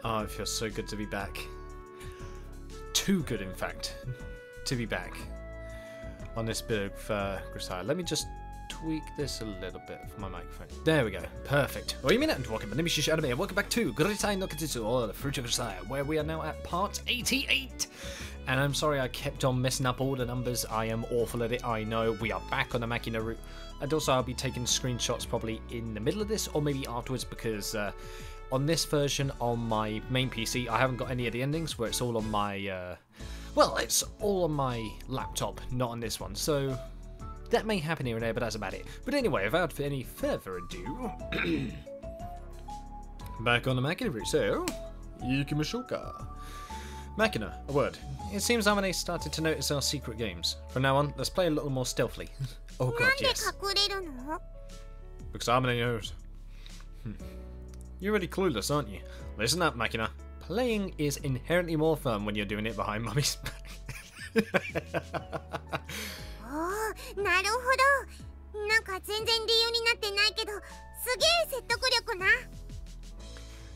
Oh, it feels so good to be back. Too good, in fact, to be back on this bit of Grisaia. Let me just tweak this a little bit for my microphone. There we go. Perfect. Welcome back to Grisaia no Kitsutsu, or the Fruit of Grisaia, where we are now at part 88. And I'm sorry I kept on messing up all the numbers. I am awful at it, I know. We are back on the Makina route. And also I'll be taking screenshots probably in the middle of this, or maybe afterwards, because on this version on my main PC, I haven't got any of the endings, where it's all on my, well, it's all on my laptop, not on this one. So that may happen here and there, but that's about it. But anyway, without any further ado, back on the Makina route, so, Ikimashouka. Makina, a word. It seems Amane started to notice our secret games. From now on, let's play a little more stealthily. Oh god, yes. Because Amane knows. You're really clueless, aren't you? Listen up, Makina. Playing is inherently more fun when you're doing it behind Mummy's back. Oh, なるほど。なんか全然理由になってないけど、すげえ説得力な。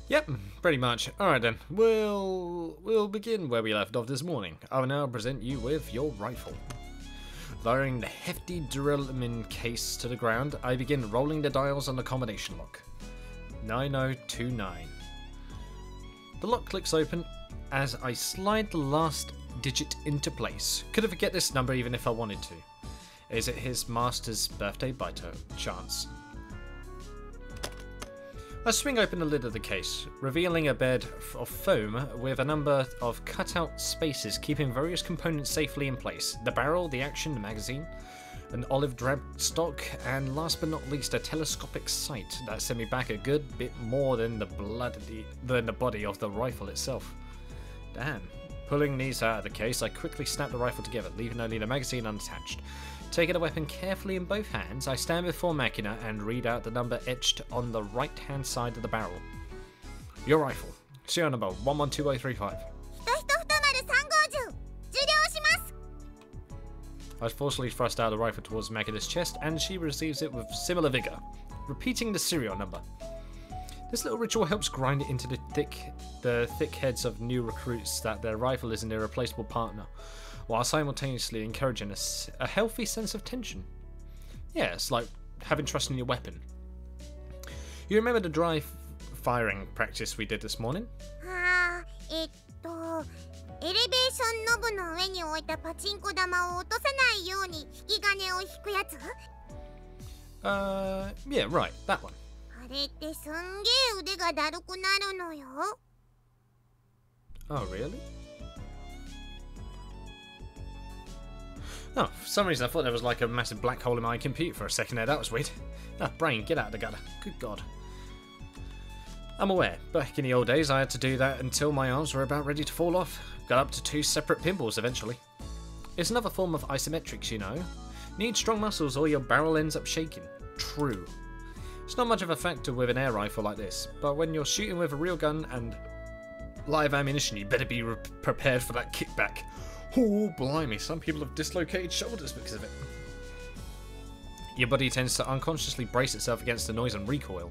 Yep, pretty much. Alright then, we'll begin where we left off this morning. I will now present you with your rifle. Lowering the hefty Duralumin case to the ground, I begin rolling the dials on the combination lock. 9029. The lock clicks open as I slide the last digit into place. Could I forget this number even if I wanted to? Is it his master's birthday by chance? I swing open the lid of the case, revealing a bed of foam with a number of cut-out spaces keeping various components safely in place. The barrel, the action, the magazine, an olive drab stock, and last but not least a telescopic sight that sent me back a good bit more than the body of the rifle itself. Damn. Pulling these out of the case, I quickly snap the rifle together, leaving only the magazine unattached. Taking the weapon carefully in both hands, I stand before Makina and read out the number etched on the right-hand side of the barrel. Your rifle. Serial number 112035. I forcefully thrust out the rifle towards Makina's chest, and she receives it with similar vigour, repeating the serial number. This little ritual helps grind it into the thick heads of new recruits that their rifle is an irreplaceable partner, while simultaneously encouraging a healthy sense of tension. Yeah, it's like having trust in your weapon. You remember the dry firing practice we did this morning? Yeah, right, that one. Oh, really? Oh, for some reason I thought there was like a massive black hole in my computer for a second there. That was weird. Ah, brain, get out of the gutter. Good God. I'm aware. Back in the old days, I had to do that until my arms were about ready to fall off. Got up to 2 separate pinballs eventually. It's another form of isometrics, you know. Need strong muscles or your barrel ends up shaking. True. It's not much of a factor with an air rifle like this, but when you're shooting with a real gun and live ammunition, you better be prepared for that kickback. Oh, blimey, some people have dislocated shoulders because of it. Your body tends to unconsciously brace itself against the noise and recoil,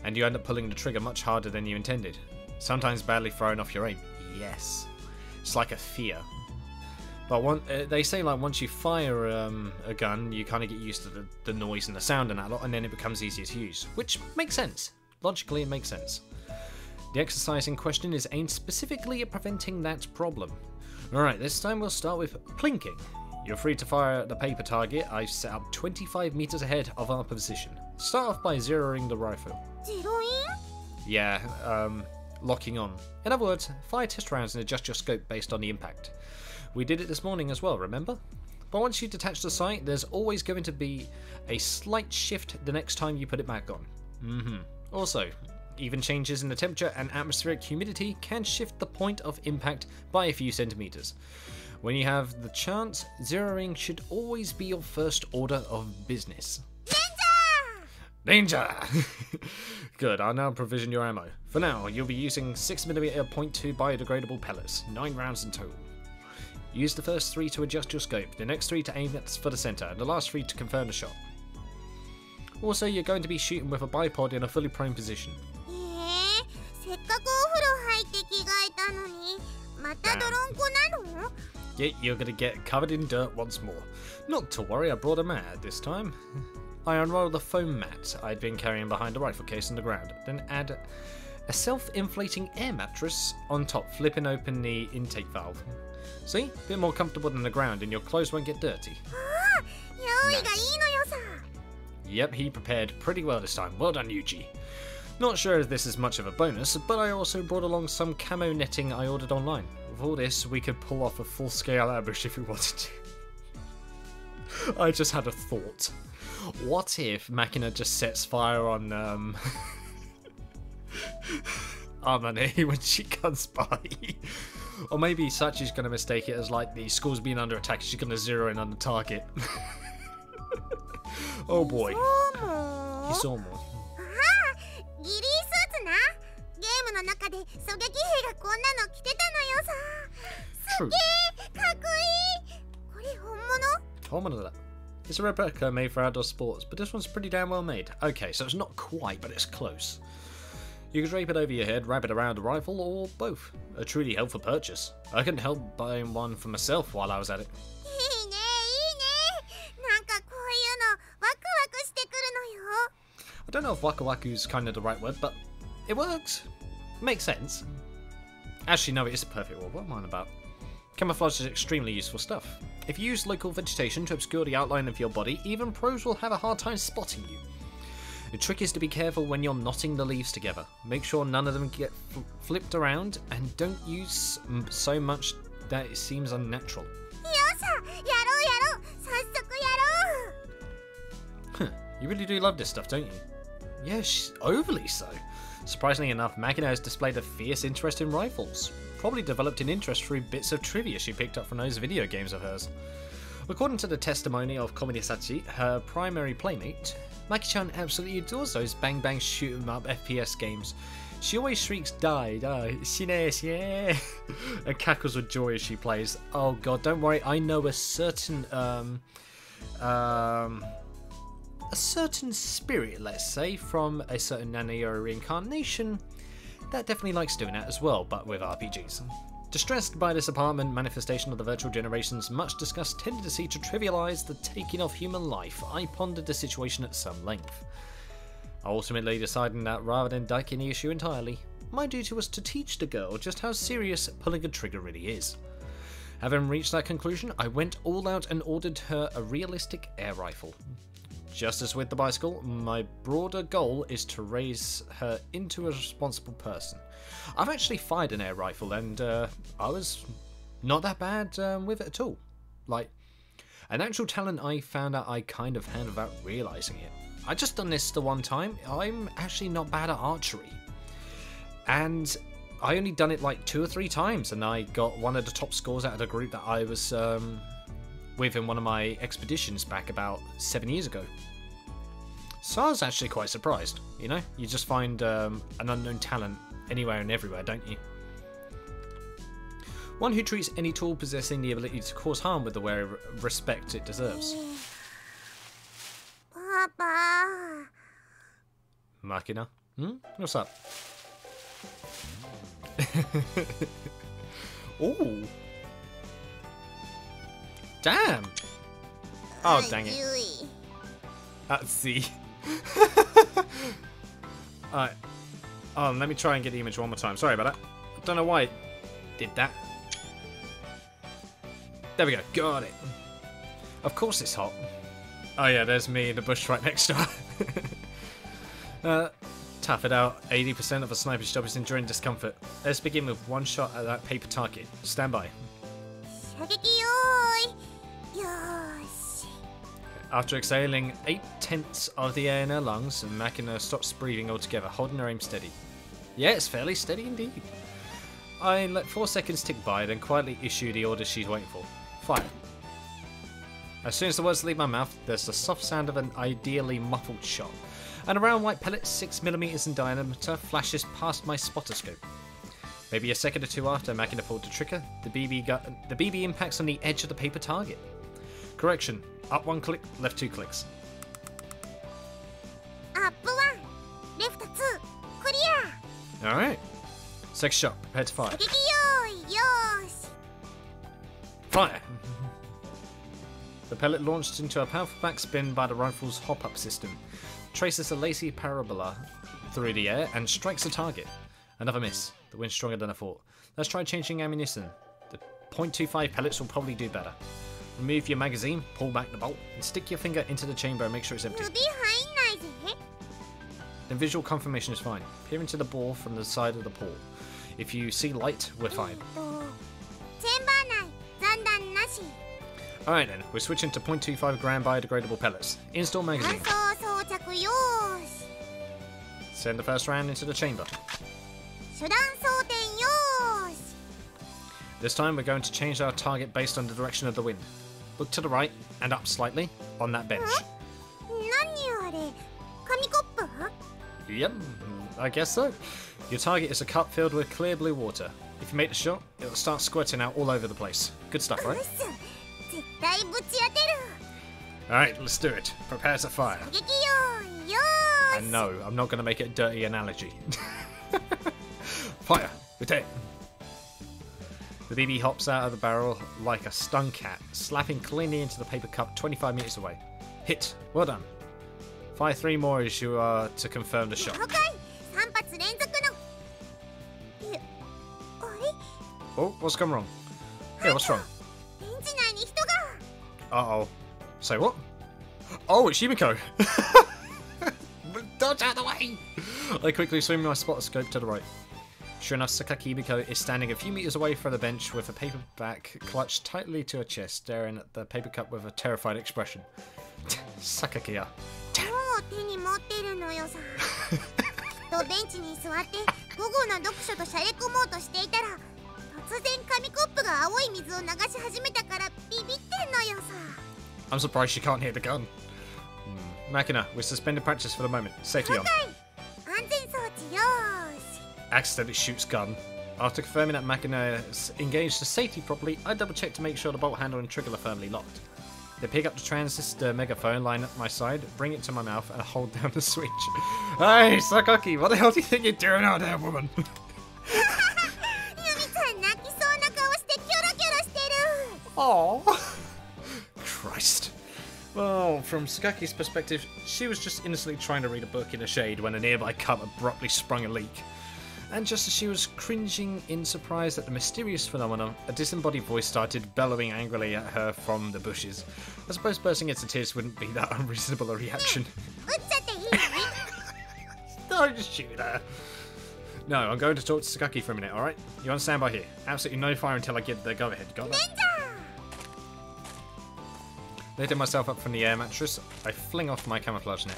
and you end up pulling the trigger much harder than you intended. Sometimes badly thrown off your aim. Yes. It's like a fear. But they say like once you fire a gun, you kind of get used to the noise and the sound and that lot, and then it becomes easier to use. Which makes sense. Logically, it makes sense. The exercise in question is aimed specifically at preventing that problem. Alright, this time we'll start with Plinking. You're free to fire at the paper target. I've set up 25 meters ahead of our position. Start off by zeroing the rifle. Zeroing? Yeah, locking on. In other words, fire test rounds and adjust your scope based on the impact. We did it this morning as well, remember? But once you detach the sight, there's always going to be a slight shift the next time you put it back on. Also, even changes in the temperature and atmospheric humidity can shift the point of impact by a few centimeters. When you have the chance, zeroing should always be your first order of business. Danger! Good, I'll now provision your ammo. For now, you'll be using 6mm .2 biodegradable pellets, 9 rounds in total. Use the first 3 to adjust your scope, the next 3 to aim for the center, and the last 3 to confirm the shot. Also, you're going to be shooting with a bipod in a fully prone position. いって着替えたのにまた泥んこなの? Yeah, you're gonna get covered in dirt once more. Not to worry, I brought a mat this time. I unrolled the foam mat I'd been carrying behind a rifle case on the ground, then add a self-inflating air mattress on top, flipping open the intake valve. See? A bit more comfortable than the ground and your clothes won't get dirty. Nice. Yep, he prepared pretty well this time. Well done, Yuji. Not sure if this is much of a bonus, but I also brought along some camo netting I ordered online. With all this, we could pull off a full-scale ambush if we wanted to. I just had a thought. What if Makina just sets fire on Armani when she comes by? Or maybe Sachi's going to mistake it as like the school's being under attack, she's going to zero in on the target. Oh boy. Hisomo. True. It's a replica made for outdoor sports, but this one's pretty damn well made. Okay, so it's not quite, but it's close. You can drape it over your head, wrap it around a rifle, or both. A truly helpful purchase. I couldn't help buying one for myself while I was at it. I don't know if waka waku's kind of the right word, but it works. Makes sense. Actually, no, it is the perfect word. What am I on about? Camouflage is extremely useful stuff. If you use local vegetation to obscure the outline of your body, even pros will have a hard time spotting you. The trick is to be careful when you're knotting the leaves together. Make sure none of them get flipped around, and don't use so much that it seems unnatural. You really do love this stuff, don't you? Yes, overly so. Surprisingly enough, Makina has displayed a fierce interest in rifles. Probably developed an interest through bits of trivia she picked up from those video games of hers. According to the testimony of Komine Sachi, her primary playmate, Maki-chan absolutely adores those bang-bang shoot-'em-up FPS games. She always shrieks, die, die, shines, yeah, and cackles with joy as she plays. Oh god, don't worry, I know a certain spirit, let's say, from a certain Nanio reincarnation that definitely likes doing that as well, but with RPGs. Distressed by this apartment manifestation of the virtual generation's much discussed tendency to trivialise the taking of human life, I pondered the situation at some length. Ultimately deciding that rather than ducking the issue entirely, my duty was to teach the girl just how serious pulling a trigger really is. Having reached that conclusion, I went all out and ordered her a realistic air rifle. Just as with the bicycle, my broader goal is to raise her into a responsible person. I've actually fired an air rifle and I was not that bad with it at all. Like, an actual talent I found out I kind of had without realising it. I just done this the one time. I'm actually not bad at archery. And I only done it like 2 or 3 times and I got one of the top scores out of the group that I was with in one of my expeditions back about 7 years ago. So I was actually quite surprised, you know? You just find an unknown talent anywhere and everywhere, don't you? One who treats any tool possessing the ability to cause harm with the way of respect it deserves. Papa. Makina? What's up? Ooh. Damn! Oh, dang it. Let's see. Alright. Oh, let me try and get the image one more time. Sorry about that. I don't know why it did that. There we go. Got it. Of course it's hot. Oh yeah, there's me in the bush right next to her. Tough it out. 80% of a sniper's job is enduring discomfort. Let's begin with one shot at that paper target. Stand by. After exhaling 8/10 of the air in her lungs, Makina stops breathing altogether, holding her aim steady. Yeah, it's fairly steady indeed. I let 4 seconds tick by, then quietly issue the order she's waiting for. Fire. As soon as the words leave my mouth, there's the soft sound of an ideally muffled shot, and a round white pellet 6mm in diameter flashes past my spotter scope. Maybe a second or two after Makina pulled the trigger, the BB impacts on the edge of the paper target. Correction, up 1 click, left 2 clicks. Up 1, left 2, clear. Alright. Second shot. Prepare to fire. 撃用意よーし Fire! The pellet launched into a powerful backspin by the rifle's hop-up system, traces a lacy parabola through the air, and strikes the target. Another miss. The wind's stronger than I thought. Let's try changing ammunition. The .25 pellets will probably do better. Remove your magazine, pull back the bolt, and stick your finger into the chamber and make sure it's empty. 指入んないぜ Then visual confirmation is fine. Peer into the bore from the side of the port. If you see light, we're fine. チェンバー内残弾なし Alright then, we're switching to .25 gram biodegradable pellets. Install 乾 magazine. 燥装着よーし Send the first round into the chamber. 手段装填よーし This time we're going to change our target based on the direction of the wind. Look to the right and up slightly on that bench. 何あれ紙コップ Yep, I guess so. Your target is a cup filled with clear blue water. If you make the shot, it'll start squirting out all over the place. Good stuff, うっ right? す絶対ぶち当てる Alright, let's do it. Prepare to fire. 撃用意よーし And no, I'm not going to make it a dirty analogy. Fire! With it. The BB hops out of the barrel like a stung cat, slapping cleanly into the paper cup 25 meters away. Hit. Well done. Fire 3 more as you are to confirm the shot. 了解3発連続のえあれ Oh, what's gone wrong? Yeah, what's wrong? ベンチ内に人が Uh-oh. Say what? Oh, it's Yumiko! Dodge out of the way! I quickly swing my spotter scope to the right. Sure enough, Sakaki Yumiko is standing a few meters away from the bench with a paperback clutched tightly to her chest, staring at the paper cup with a terrified expression. Sakaki-ya. もう手に持ってるのよさきっとベンチに座って午後の読書としゃれ込もうとしていたら突然紙コップが青い水を流し始めたからビビってんのよさ I'm surprised she can't hear the gun. Makina, we suspended practice for the moment. Safety on. 了解安全装置よーし Accidentally shoots gun. After confirming that Makina has engaged the safety properly, I double checked to make sure the bolt handle and trigger are firmly locked. They pick up the transistor megaphone lying at my side, bring it to my mouth, and hold down the switch. Hey, Sakaki, what the hell do you think you're doing out there, woman? ユミさん泣きそうな顔してキョロキョロしてる Oh, Christ. Well, from Sakaki's perspective, she was just innocently trying to read a book in a shade when a nearby cup abruptly sprung a leak. And just as she was cringing in surprise at the mysterious phenomenon, a disembodied voice started bellowing angrily at her from the bushes. I suppose bursting into tears wouldn't be that unreasonable a reaction. 撃っちゃっていい Don't shoot her. No, I'm going to talk to Sakaki for a minute, alright? You on standby here. Absolutely no fire until I give the go-ahead. Got that? Lifting myself up from the air mattress, I fling off my camouflage net.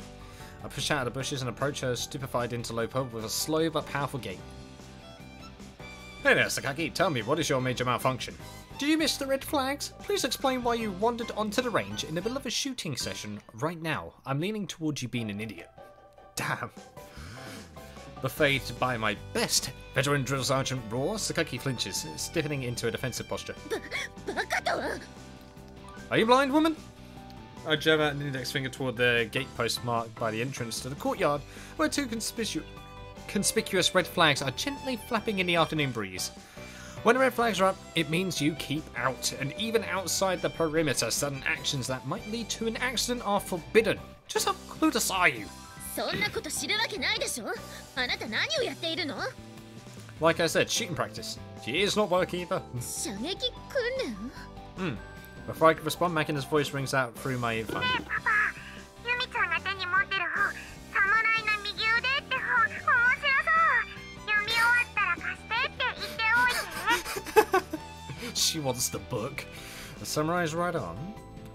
I push out of the bushes and approach her stupefied interloper with a slow but powerful gait. Hey there, Sakaki, tell me, what is your major malfunction? Did you miss the red flags? Please explain why you wandered onto the range in the middle of a shooting session right now. I'm leaning towards you being an idiot. Damn. Buffeted by my best veteran drill sergeant roar, Sakaki flinches, stiffening into a defensive posture. バカとは Are you blind, woman? I jab out an index finger toward the gatepost marked by the entrance to the courtyard, where two conspicuous red flags are gently flapping in the afternoon breeze. When the red flags are up, it means you keep out, and even outside the perimeter, sudden actions that might lead to an accident are forbidden. Just how clueless are you? そんなこと知るわけないでしょあなた何をやっているの Like I said, shooting practice. She is not working either. 射撃訓練 Before I can respond, Makina's voice rings out through my earphone. ねえパパユミちゃんが手に持ってる本侍の右腕って本面白そう読み終わったら貸してって言っておいて She wants the book. The samurai's right on.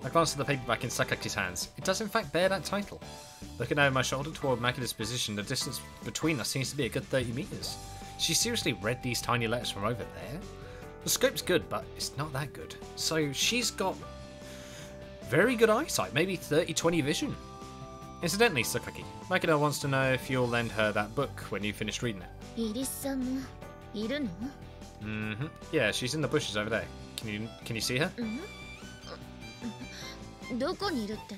I glance at the paperback in Sakaki's hands. It does in fact bear that title. Looking over my shoulder toward Makina's position, the distance between us seems to be a good 30 meters. She seriously read these tiny letters from over there? The scope's good, but it's not that good. So she's got very good eyesight, maybe 30-20 vision. Incidentally, Sakaki, Makina wants to know if you'll lend her that book when you finish reading it. イリスさんもいるの Yeah, she's in the bushes over there. Can you see her? どこにいるって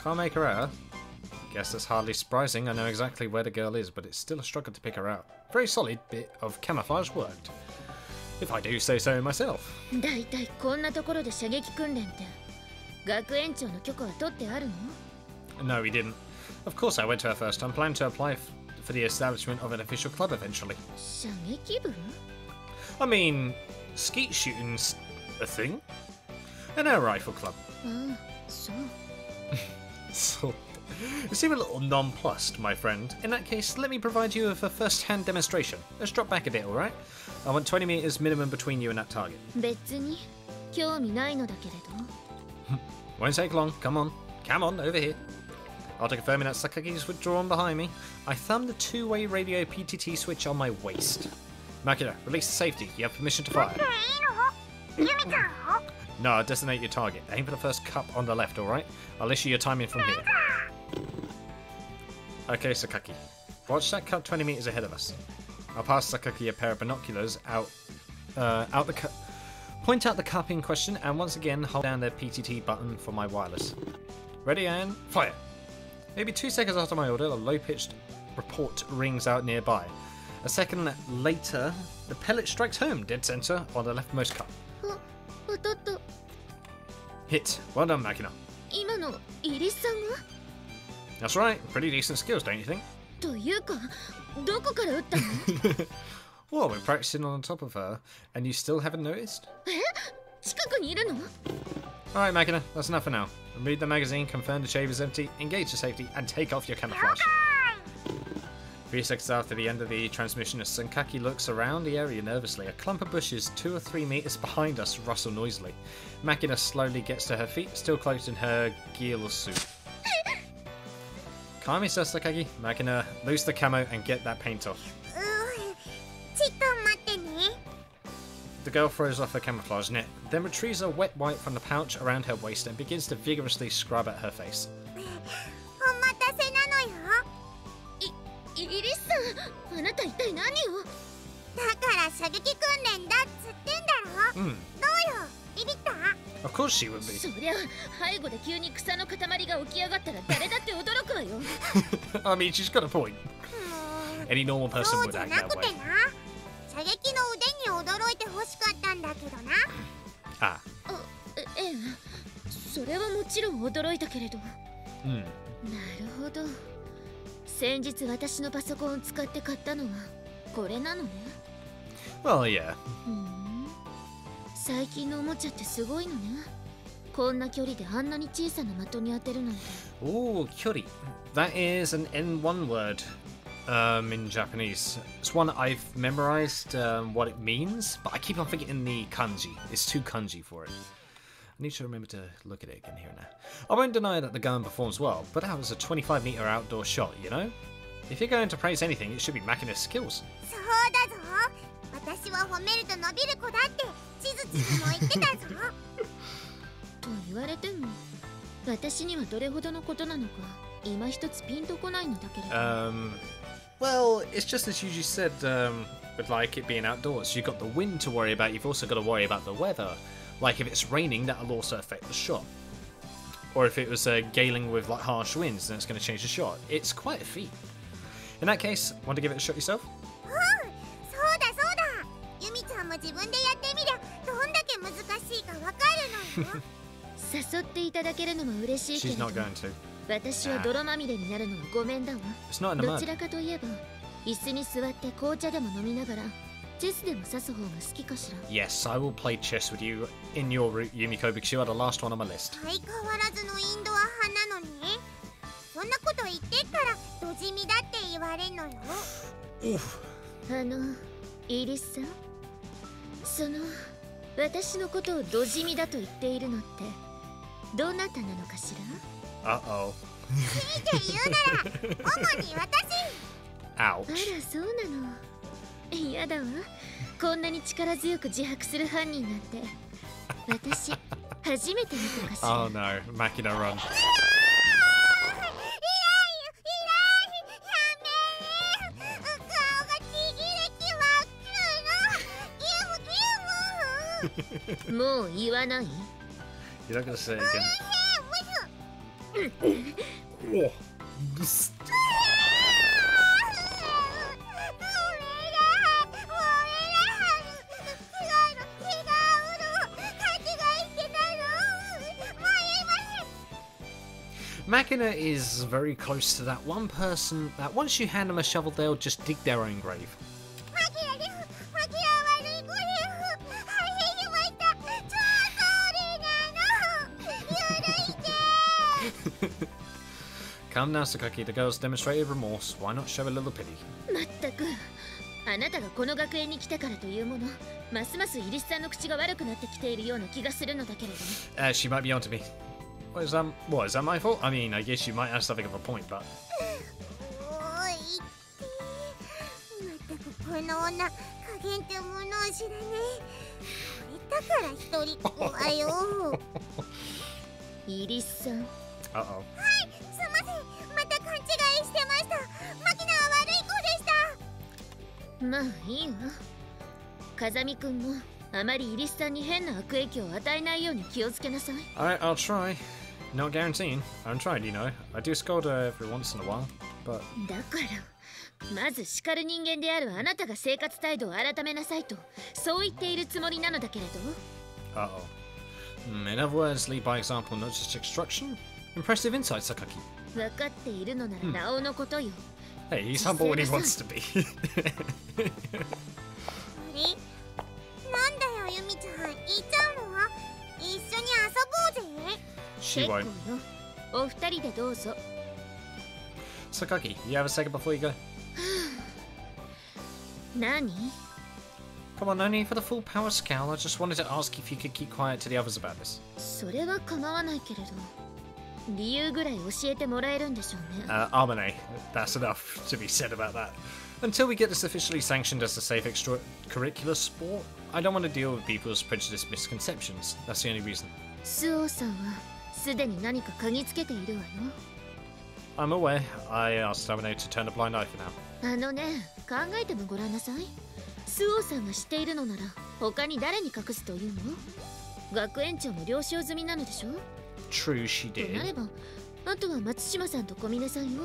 Can't make her out. Guess that's hardly surprising. I know exactly where the girl is, but it's still a struggle to pick her out. Very solid bit of camouflage worked, if I do say so myself. だいたいこんなところで射撃訓練って学園長の許可は取ってあるの? No, he didn't. Of course I went to her first. I'm planning to apply for the establishment of an official club eventually. 射撃部? I mean, skeet shooting's a thing. An air rifle club. ああ、そう。So, you seem a little nonplussed, my friend. In that case, let me provide you with a first-hand demonstration. Let's drop back a bit, alright? I want 20 meters minimum between you and that target. 別に興味ないのだけれど。Won't take long. Come on. Come on, over here. After confirming that Sakaki's withdrawn behind me, I thumb the two-way radio PTT switch on my waist. Makina, release the safety. You have permission to fire. No, designate your target. Aim for the first cup on the left, alright? I'll issue your timing from here. Okay, Sakaki. Watch that cup 20 meters ahead of us. I'll pass Sakaki a pair of binoculars point out the cup in question, and once again hold down the PTT button for my wireless. Ready and fire! Maybe 2 seconds after my order, a low-pitched report rings out nearby. A second later, the pellet strikes home, dead center, on the leftmost cup. 当たった。 Hit. Well done, Makina. 今のイリスさんが? That's right. Pretty decent skills, don't you think? というか、どこから撃ったの? Well, we're practicing on top of her, and you still haven't noticed? え? 近くにいるの? Alright, Makina, that's enough for now. Read the magazine, confirm the chamber is empty, engage the safety, and take off your camouflage. 3 seconds after the end of the transmission, as Sankaki looks around the area nervously, a clump of bushes 2 or 3 meters behind us rustle noisily. Makina slowly gets to her feet, still cloaked in her Gil suit. Calm yourself, Sakaki. Makina, loose the camo and get that paint off. The girl throws off her camouflage net, then retrieves a wet wipe from the pouch around her waist and begins to vigorously scrub at her face. イリスさん、あなた一体何を? だから射撃訓練だっつってんだろ。どうよ、ビビった? Of course she would be. そりゃ背後で急に草の塊が起き上がったら誰だって驚くわよ。I mean, she's got a point. Any normal person would act that way. そうじゃなくてな、射撃の腕に驚いて欲しかったんだけどな。あ、ええ、それはもちろん驚いたけれど。なるほど。先日私のパソコンを使って買ったのはこれなのね。Well, yeah. 最近のおもちゃってすごいのね。こんな距離であんなに小さな的に当てるなんて。Oh, kyori. That is an N1 word in Japanese. It's one I've memorized what it means, but I keep on forgetting the kanji. It's too kanji for it. I need to remember to look at it again here and now. I won't deny that the gun performs well, but that was a 25-meter outdoor shot, you know? If you're going to praise anything, it should be Makina's skills. そうだぞ。私は褒めると伸びる子だってチズチズも言ってたぞ。と言われても、私にはどれほどのことなのか今一つピンとこないのだけれど。Well, it's just as you just said, with like it being outdoors. You've got the wind to worry about. You've also got to worry about the weather. Like if it's raining, that'll also affect the shot. Or if it was galing with like harsh winds, then it's going to change the shot. It's quite a feat. In that case, want to give it a shot yourself? そうだそうだ。ユミちゃんも自分でやってみりゃどんだけ難しいかわかるのよ。誘っていただけるのも嬉しいけれど。She's not going to. 私は泥まみれになるのはごめんだわ。It's not in the mud. どちらかといえば、椅子に座って紅茶でも飲みながら。チェスでも指す方が好きかしら。Yes, I will play chess with you in your route, Yumiko, because you are the last one on my list. 相変わらずのインドア派なのに、そんなこと言ってっからドジミだって言われんのよ。イリスさん、その私のことをドジミだと言っているのってどなたなのかしら？ Uh-oh. 強いて言うなら主に私。Ouch. あら、そうなの。やだわ。こんなに力強く自白する犯人なんて私初めて見たかしら。 Oh no, Makina run. もう言わない？ You're not gonna say it again. Makina is very close to that one person that once you hand them a shovel, they'll just dig their own grave. Come now, Sakaki, the girls demonstrated remorse. Why not show a little pity? まったく、あなたがこの学園に来たからというもの、ますますイリスさんの口が悪くなってきているような気がするのだけれど。She might be onto me. What, is that my fault? I mean, I guess you might have something of a point, but... おいってまったくこの女、加減ってものを知らねえ。だから一人っ子はよ。イリスさん。Uh-oh. はい、すいません。また勘違いしてました。マキナは悪い子でした。まあいいわ。風見くんもあまりイリスさんに変な悪影響を与えないように気をつけなさい。Alright, I'll try. Not guaranteeing. I haven't tried, you know. I do scold her every once in a while, but... だからまず叱る人間であるあなたが生活態度を改めなさいとそう言っているつもりなのだけれど。Uh-oh. In other words, lead by example, not just instruction? Impressive insight, Sakaki. 分かっているのならなおのことよ。Hey, he's humble when he wants to be. あれなんだよ、ユミちゃん。行っちゃうの？一緒に遊ぼうぜ。She 結構 won't. よ。お二人でどうぞ。Sakaki, you have a second before you go? 何？ Come on, no need for the full power scowl. I just wanted to ask if you could keep quiet to the others about this. それは構わないけれど。理由ぐらい教えてもらえるんでしょうね。Armane, that's enough to be said about that. Until we get this officially sanctioned as a safe extracurricular sport, I don't want to deal with people's prejudiced misconceptions. That's the only reason. スオさんはすでに何か嗅ぎつけているわよ。I'm aware. I asked Armane to turn a blind eye for now. あのね、考えてもごらんなさい。スオさんが知っているのなら他に誰に隠すというの？学園長も了承済みなのでしょ？ True, she となれ did. ば、あとは松島さんと小峰さんよ。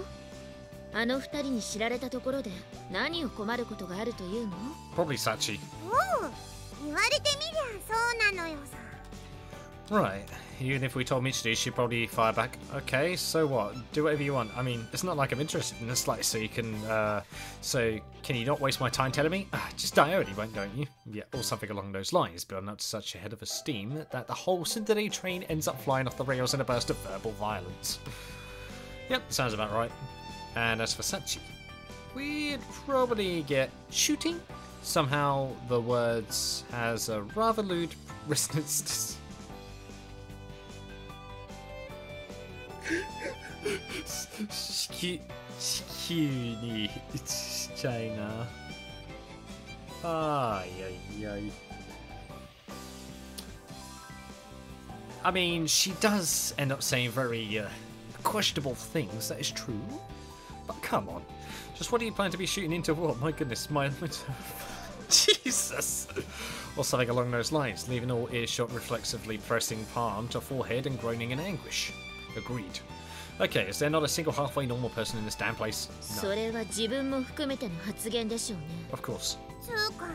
あの二人に知られたところで何を困ることがあるというの？ Probably Sachi. おう、言われてみりゃそうなのよさ。 Right. Even if we told Michiru, she'd probably fire back. Okay, so what? Do whatever you want. I mean, it's not like I'm interested in the slightest, so you can, so can you not waste my time telling me? Just die early, don't you? Yeah, or something along those lines, building up to such a head of steam that the whole Cinderella train ends up flying off the rails in a burst of verbal violence. Yep, sounds about right. And as for Sachi, we'd probably get shooting. Somehow the words has a rather lewd resonance. 子宮にちっちゃいな。あいやいやい。I mean, she does end up saying very questionable things, that is true. But come on, just what do you plan to be shooting into what? My goodness, my... Jesus! Or something along those lines, leaving all earshot reflexively pressing palm to forehead and groaning in anguish. Agreed. Okay, is there not a single halfway normal person in this damn place? No. それは自分も含めての発言でしょうね。 Of course. つうか、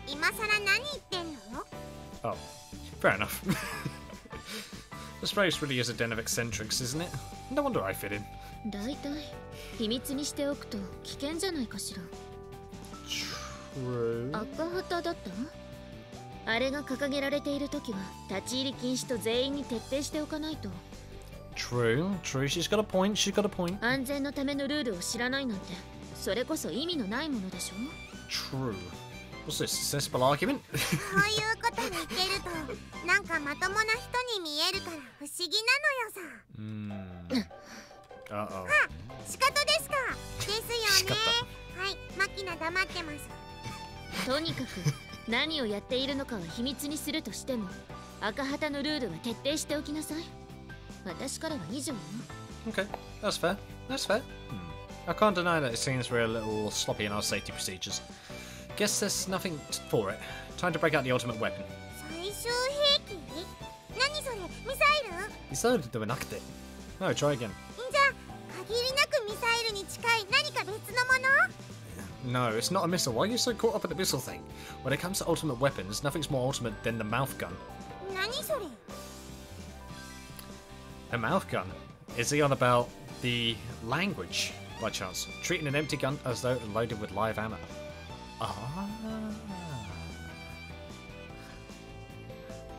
今さら何言ってんの？ Oh, fair enough. This place really is a den of eccentrics, isn't it? No wonder I fit in. だいたい秘密にしておくと危険じゃないかしら。 True. 赤旗だった？あれが掲げられているときは立ち入り禁止と全員に徹底しておかないと。 True, she's got a point, she's got a point. 安全のためのルールを知らないなんて、それこそ意味のないものでしょ？ True. What's this, a sensible argument? こういうこと言ってると、なんかまともな人に見えるから不思議なのよさ。Uh-oh. 仕方ですか？ですよね。はい、マキナ黙ってます。とにかく何をやっているのかは秘密にするとしても、赤旗のルールは徹底しておきなさい。私からは以上よ。 Okay, that's fair. That's fair. I can't deny that it seems we're a little sloppy in our safety procedures. Guess there's nothing for it. Time to break out the ultimate weapon. 最終兵器？何それ？ミサイル？ミサイルではなくて。No, try again. じゃあ、限りなくミサイルに近い何か別のもの？ No, it's not a missile. Why are you so caught up in the missile thing? When it comes to ultimate weapons, nothing's more ultimate than the mouth gun. 何それ？ A mouth gun? Is he on about the language, by chance? Treating an empty gun as though loaded with live ammo. Ah.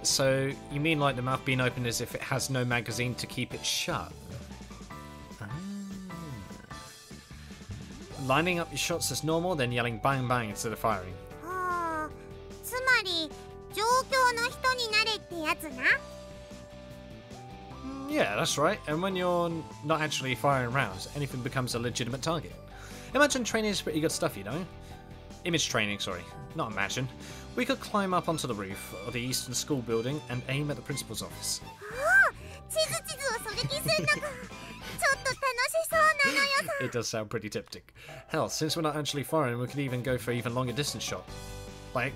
So, you mean like the mouth being open as if it has no magazine to keep it shut? Ah. Lining up your shots as normal, then yelling bang bang instead of firing. はあ、つまり状況の人になれってやつな。Yeah, that's right. And when you're not actually firing rounds, anything becomes a legitimate target. Imagine training is pretty good stuff, you know? Image training, sorry. Not imagine. We could climb up onto the roof of the Eastern School building and aim at the principal's office. ああ、地図を狙撃するのか。ちょっと楽しそうなのよさ。 It does sound pretty tiptic. Hell, since we're not actually firing, we could even go for even longer distance shot. Like,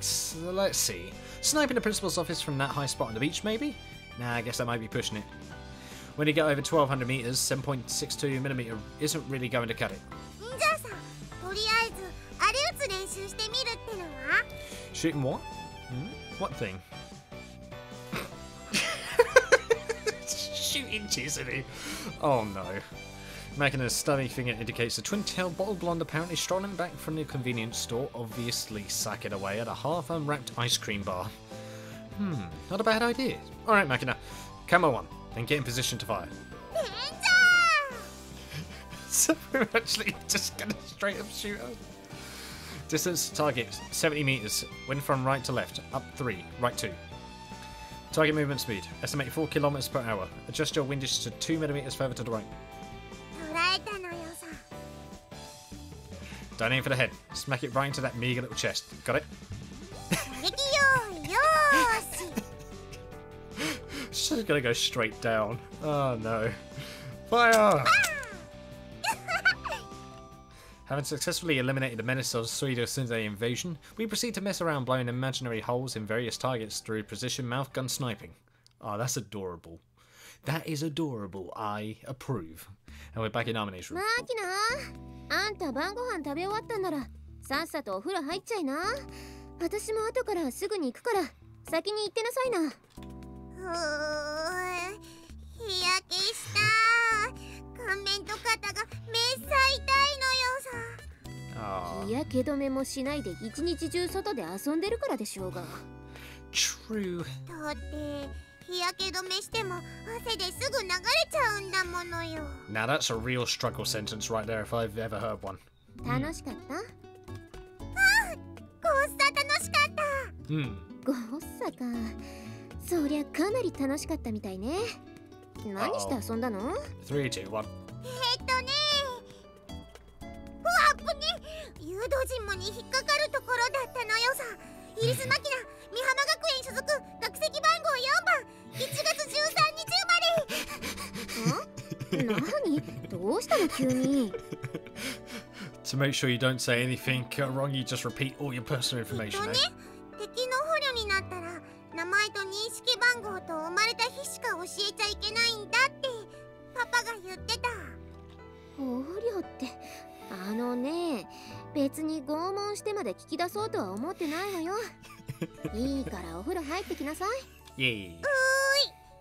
let's see. Sniping the principal's office from that high spot on the beach, maybe? Nah, I guess that might be pushing it. When you get over 1200 meters, 7.62mm isn't really going to cut it. じゃあさ、とりあえずあれ撃つ練習してみるってのは？ Shooting what? What thing? Shooting Chizzy. Oh no. Makina's stubby finger indicates a twin-tailed bottle blonde apparently strolling back from the convenience store, obviously sacking away at a half-unwrapped ice cream bar. Not a bad idea. Alright, Makina. Camo on, and get in position to fire. So we're actually just gonna straight up shoot her. Distance to target 70 meters. Wind from right to left. Up 3, right 2. Target movement speed. Estimate 4 kilometers per hour. Adjust your windage to 2 millimeters further to the right. 捉えたのよさ。 Don't aim for the head. Smack it right into that meager little chest. Got it? 撃よーし。 She's gonna go straight down. Oh no. Fire! Having successfully eliminated the menace of pseudo-Sunday invasion, we proceed to mess around blowing imaginary holes in various targets through precision mouth gun sniping. Oh, that's adorable. That is adorable. I approve. And we're back in Armine's room. マキナ、あんた晩ご飯食べ終わったんならさっさとお風呂入っちゃいな。私も後からすぐに行くから先に行ってなさいな。日焼けした。顔面と肩がめっさ痛いのよさ。日焼け止めもしないで一日中外で遊んでるからでしょうが。True. だって日焼け止めしても汗ですぐ流れちゃうんだものよ。 Now that's a real struggle sentence right there if I've ever heard one. 楽しかった？ゴッサ楽しかった。ゴッサか。そりゃかなり楽しかったみたいね。何して遊んだの？ 3, 2, 1. ね。うわっぶね。誘導尋問に引っかかるところだったのよさ。イリスマキナ、美浜学園所属、学籍番号4番、1月13日生まれ。何？どうしたの急に？ To make sure you don't say anything wrong, you just repeat all your personal information. ね、敵の捕虜になったら名前と認識番号と生まれた日しか教えちゃいけないんだってパパが言ってた。捕虜って、あのね、別に拷問してまで聞き出そうとは思ってないわよ。いいからお風呂入ってきなさい。イエーイ。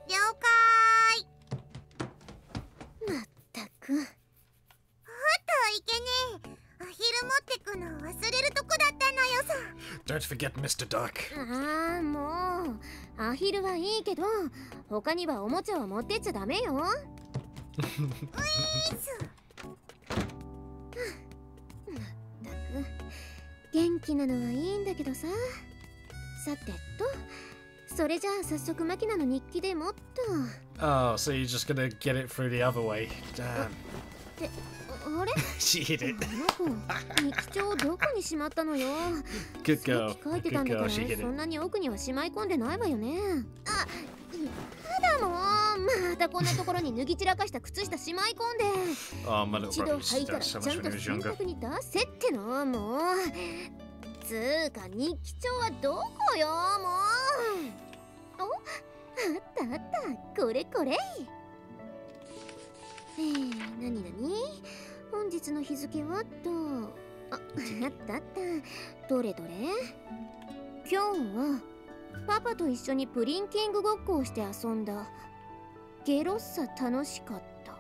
了解。まったく。いけねえ。アヒル持ってくの忘れるとこだったのよさ。 Don't forget Mr. Duck. ああ、もうアヒルはいいけど他にはおもちゃを持ってっちゃダメよ。まったく元気なのはいいんだけどさ。さてと、それじゃあ早速マキナの日記でもっと。 Oh, so you're just gonna get it through the other way. Damn. ってあれ？ She hit it. あの子、日記帳どこにしまったのよ。 Good girl. さっき書いてたんだから、 She hit it. そんなに奥にはしまい込んでないわよね。あ、やだもん。またこんなところに脱ぎ散らかした靴下しまい込んで。 Oh, my little 一度 brother 履い used た to ら do ち so ゃ much ん when と he was 洗 younger. 濯に出せっての。もうつーか日記帳はどこよもう。お、あったあった、これこれ。なになに、本日の日付はと、あったあった、どれどれ。今日はパパと一緒にプリンキングごっこをして遊んだ。ゲロッサ楽しかった。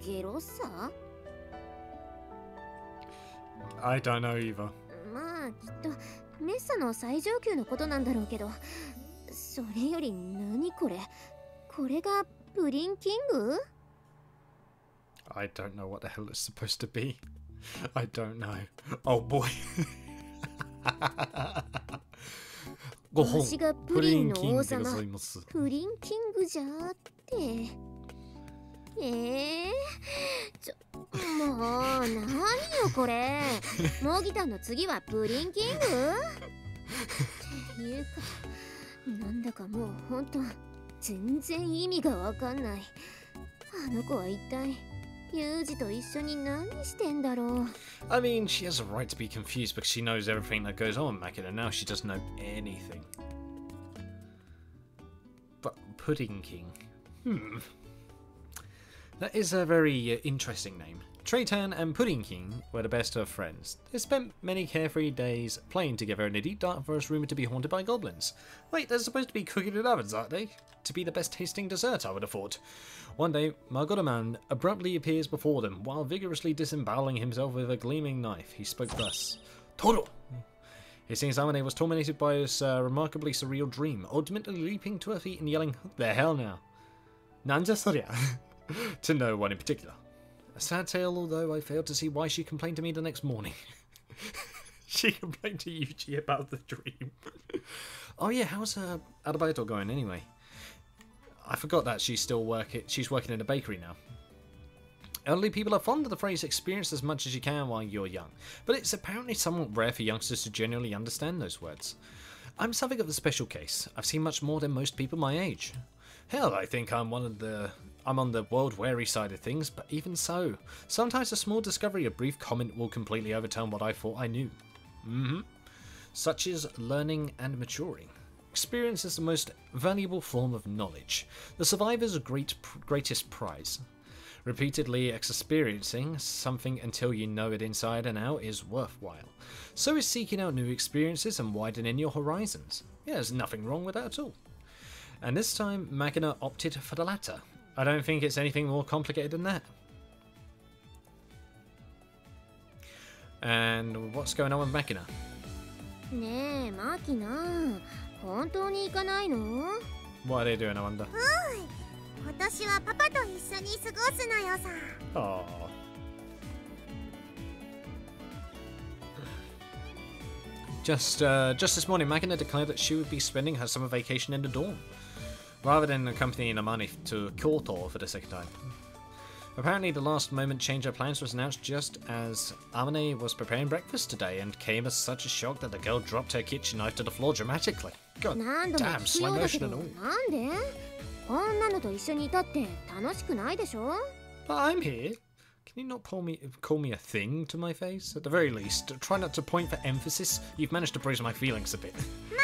ゲロッサ？ I don't know either. まあきっとメッサの最上級のことなんだろうけど、それより何これ、これがプリンキング？ I don't know what the hell it's supposed to be. I don't know. Oh boy. 私がプリンの王様、プリンキングじゃーって。もう何よこれ。モギタンの次はプリンキングっていうか、なんだかもうほんと全然意味がわかんない。あの子は一体ユージと一緒に何してんだろう。 I mean, she has a right to be confused because she knows everything that goes on, Makina. Now she doesn't know anything. But Pudding King. That is a very interesting name. Traitan and Pudding King were the best of friends. They spent many carefree days playing together in a deep dark forest rumoured to be haunted by goblins. Wait, they're supposed to be cooking in ovens, aren't they? To be the best tasting dessert, I would have thought. One day, Margodaman abruptly appears before them, while vigorously disemboweling himself with a gleaming knife. He spoke thus. Toro! It seems Amane was tormented by this remarkably surreal dream, ultimately leaping to her feet and yelling, "What the hell now?" Nanja Soria. To no one in particular. A sad tale, although I failed to see why she complained to me the next morning. She complained to Yuuchi about the dream. Oh yeah, how's her Adebaito going anyway? I forgot that she's working in a bakery now. Elderly people are fond of the phrase experience as much as you can while you're young, but it's apparently somewhat rare for youngsters to genuinely understand those words. I'm something of a special case. I've seen much more than most people my age. Hell, I think I'm on the world-weary side of things, but even so, sometimes a small discovery or brief comment will completely overturn what I thought I knew. Such is learning and maturing. Experience is the most valuable form of knowledge, the survivor's greatest prize. Repeatedly experiencing something until you know it inside and out is worthwhile. So is seeking out new experiences and widening your horizons. Yeah, there's nothing wrong with that at all. And this time, Makina opted for the latter. I don't think it's anything more complicated than that. And what's going on with Makina? ねえ、マキナ、本当に行かないの? What are they doing, I wonder? 今年はパパと一緒に過ごすのよさ。Aww. Just this morning, Makina declared that she would be spending her summer vacation in the dorm, rather than accompanying Amane to Kyoto for the second time. Apparently, the last-moment change of plans was announced just as Amane was preparing breakfast today, and came as such a shock that the girl dropped her kitchen knife to the floor dramatically. God damn, slow motion and all. なんで? こんなのと一緒にいたって楽しくないでしょ? But I'm here. Can you not call me a thing to my face? At the very least, try not to point for emphasis. You've managed to bruise my feelings a bit. ま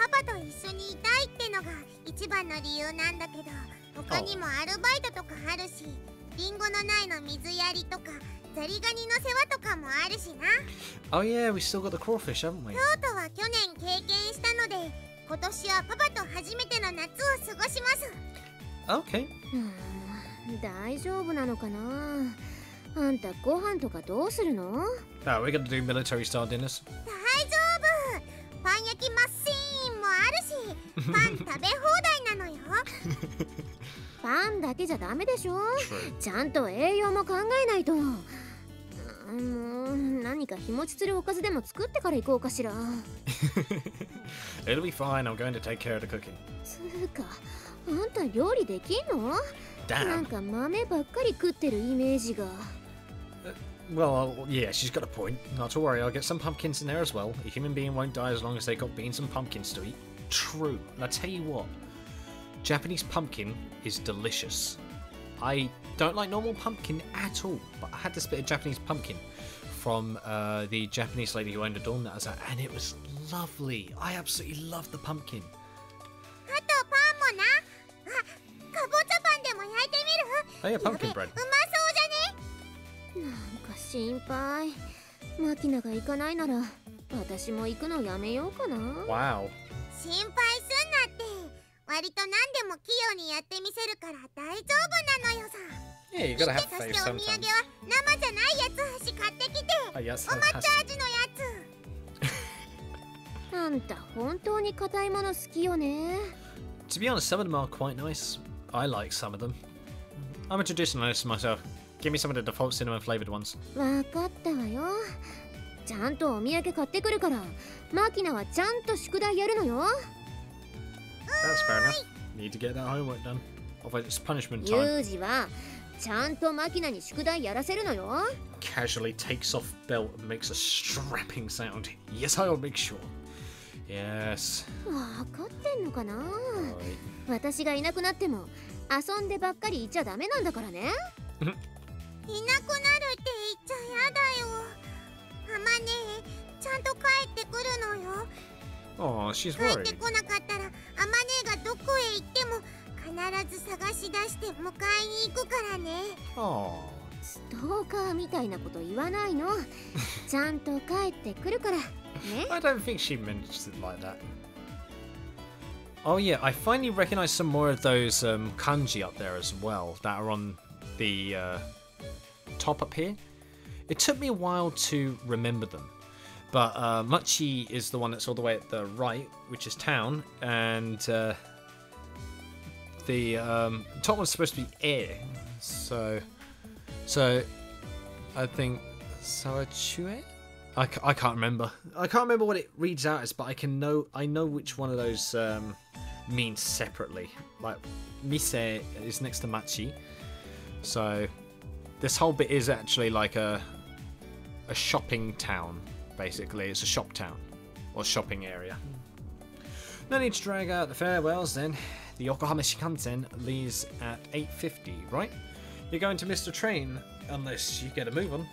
あ、パパと一緒にいたいってのが一番の理由なんだけど、他にもアルバイトとかあるし、リンゴの苗の水やりとか、ザリガニの世話とかもあるしな。Oh yeah, we still got the crawfish, haven't we? 京都は去年経験したので、今年はパパと初めての夏を過ごします。Okay. 大丈夫なのかな? あんたご飯とかどうするの? Oh, we're gonna do military style dinners. 大丈夫。パン焼きマッシーンもあるし、パン食べ放題なのよ。パンだけじゃダメでしょ? ちゃんと栄養も考えないと。もう何か日持ちするおかずでも作ってから行こうかしら。It'll be fine. I'm going to take care of the cooking. つうか、あんた料理できんの? なんか豆ばっかり食ってるイメージが。Well, yeah, she's got a point. Not to worry, I'll get some pumpkins in there as well. A human being won't die as long as they got beans and pumpkins to eat. True. And I tell you what, Japanese pumpkin is delicious. I don't like normal pumpkin at all, but I had this bit of Japanese pumpkin from the Japanese lady who owned a dorm that I was at, and it was lovely. I absolutely love the pumpkin. あとパンもな。あ、かぼ Oh yeah, pumpkin bread. うまそうじゃね。なんか心配。マキナが行かないなら私も行くのやめようかな。 Wow. 心配すんなって。割と何でも器用にやってみせるから大丈夫なのよさ。 Yeah, you gotta have そし faith てお土産 sometimes. は生じゃないやつ買ってきて。 Oh yes, お抹茶味のやつ。あんた本当に硬いもの好きよね。 To be honest, some of them are quite nice. I like some of them. I'm a traditionalist myself. Give me some of the default cinnamon flavored ones. わかったわよ。ちゃんとお土産買ってくるから、マキナはちゃんと宿題やるのよ。 That's fair enough. Need to get that homework done. Otherwise it's punishment ユ time. ージはちゃんとマキナに宿題やらせるのよ。 Casually takes off belt and makes a strapping sound. Yes, I'll make sure. Yes. わかってんのかな。 Right. 私がいなくなっても遊んでばっかりいちゃダメなんだからね。いなくなるって言っちゃやだよ。あまねちゃんと帰ってくるのよ。 Oh, she's 帰って worried. こなかったらあまねがどこへ行っても必ず探し出して迎えに行くからね。 Oh. ストーカーみたいなこと言わないの。ちゃんと帰ってくるからね。 I don't think she meant it like that. Oh yeah, I finally recognized some more of those kanji up there as well that are on the top up here. It took me a while to remember them, but Machi is the one that's all the way at the right, which is town, and the top one's supposed to be air. So I think Sawachue? I can't remember. I can't remember what it reads out as, but I know which one of those means separately. Like Mise is next to Machi, so this whole bit is actually like a shopping town. Basically, it's a shop town or shopping area. No need to drag out the farewells then. The Yokohama Shinkansen leaves at 8:50, right? You're going to miss the train unless you get a move on.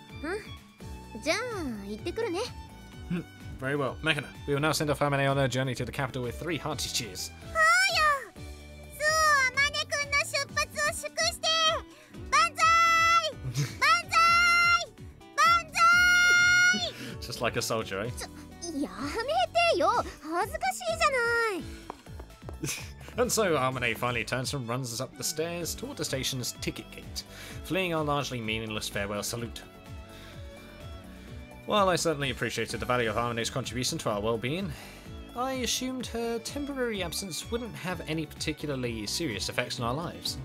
じゃあ行ってくるね。 Very well. Makina, we will now send our family on their journey to the capital with 3 hearty cheers. そうよ。そうあまねくんの出発を祝して万歳万歳万歳。 Just like a soldier, eh? やめてよ。恥ずかしいじゃない。 And so Armane finally turns and runs us up the stairs toward the station's ticket gate, fleeing our largely meaningless farewell salute. While I certainly appreciated the value of Armane's contribution to our well-being, I assumed her temporary absence wouldn't have any particularly serious effects on our lives.